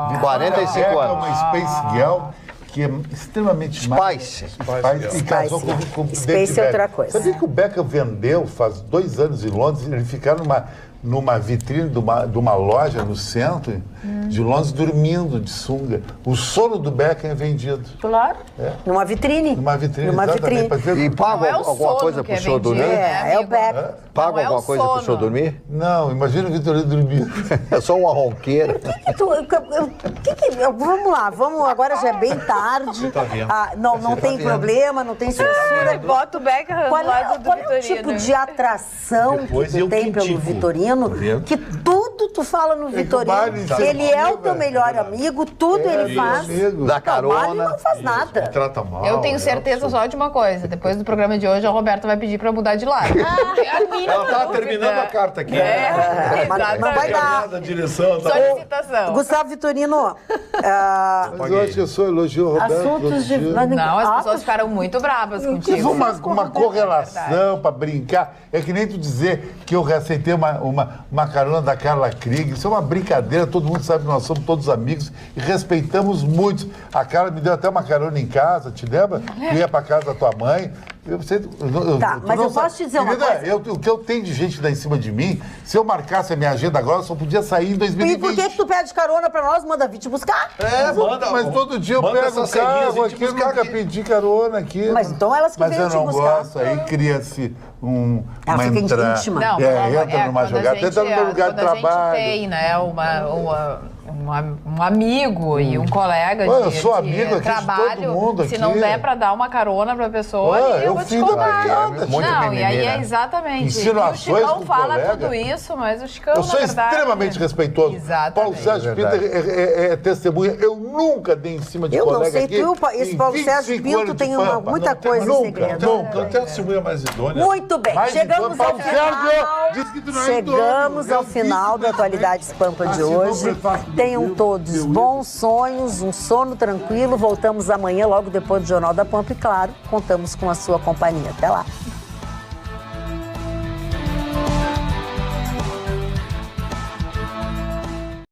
Speaker 5: de 45 anos.
Speaker 6: É uma Space Girl que é extremamente
Speaker 5: Spice.
Speaker 6: E casou com
Speaker 1: Space é outra coisa.
Speaker 6: Sabia que o Beckham vendeu faz 2 anos em Londres, ele ficaram numa vitrine de uma loja no centro de Londres, dormindo de sunga. O sono do Beckham é vendido.
Speaker 1: Claro. Numa vitrine.
Speaker 6: Numa vitrine, exatamente.
Speaker 5: E paga alguma coisa pro senhor dormir?
Speaker 1: É o Beckham.
Speaker 5: Paga alguma coisa pro senhor dormir?
Speaker 6: Não, imagina o Vitorino dormir.
Speaker 5: É só uma ronqueira.
Speaker 1: Vamos lá, agora já é bem tarde. Não tem problema, não tem censura.
Speaker 7: Bota o Beckham do lado do Vitorino.
Speaker 1: Qual é o tipo de atração que tu tem pelo Vitorino, que tudo tu fala no Vitorino, ele é o teu melhor amigo, tudo ele faz.
Speaker 5: Dá carona.
Speaker 1: Ele não faz nada.
Speaker 2: Trata mal.
Speaker 7: Eu tenho certeza só de uma coisa, depois do programa de hoje, a Roberta vai pedir pra mudar de lado.
Speaker 2: Ela tá terminando a carta aqui.
Speaker 1: Mas não vai dar.
Speaker 7: Solicitação.
Speaker 1: Gustavo Vitorino.
Speaker 6: Mas eu acho que eu só elogio o Roberto.
Speaker 1: Assuntos de...
Speaker 7: Não, as pessoas ficaram muito bravas contigo.
Speaker 6: Uma correlação para brincar. É que nem tu dizer que eu aceitei uma carona da Carla Krieg. Isso é uma brincadeira, todo mundo sabe que nós somos todos amigos e respeitamos muito. A Carla me deu até uma carona em casa, te lembra? Eu ia para casa da tua mãe.
Speaker 1: Mas eu posso te dizer uma coisa.
Speaker 6: O que eu tenho de gente lá em cima de mim, se eu marcasse a minha agenda agora, eu só podia sair em 2020.
Speaker 1: E por que tu pede carona pra nós, manda vir te buscar?
Speaker 6: Mas todo dia eu pego o carro aqui, eu nunca pedi carona aqui.
Speaker 1: Mas então elas que vêm te buscar.
Speaker 6: Mas eu não gosto, aí cria-se uma entrada.
Speaker 1: Íntima.
Speaker 7: Não,
Speaker 6: entra numa jogada, entra no meu lugar de trabalho.
Speaker 7: A gente tem, né, um amigo e um colega
Speaker 6: eu sou amigo aqui
Speaker 7: trabalho,
Speaker 6: de todo mundo aqui.
Speaker 7: Se não der pra dar uma carona pra pessoa, eu vou te contar. Não, e aí é exatamente.
Speaker 6: Insinuações
Speaker 7: o Chicão
Speaker 6: com
Speaker 7: fala
Speaker 6: colega.
Speaker 7: Tudo isso, mas o Chicão,
Speaker 6: eu sou
Speaker 7: na verdade,
Speaker 6: extremamente respeitoso.
Speaker 7: Exatamente.
Speaker 6: Paulo Sérgio Pinto é testemunha. Eu nunca dei em cima de colega aqui.
Speaker 1: Eu não sei, esse Paulo Sérgio Pinto tem muita coisa em segredo.
Speaker 2: Nunca, até a testemunha mais idônea.
Speaker 1: Muito bem, chegamos ao final. Chegamos ao final da Atualidades Pampa de hoje. Tenham Tenham todos bons sonhos, um sono tranquilo. Voltamos amanhã, logo depois do Jornal da Pampa e, claro, contamos com a sua companhia. Até lá.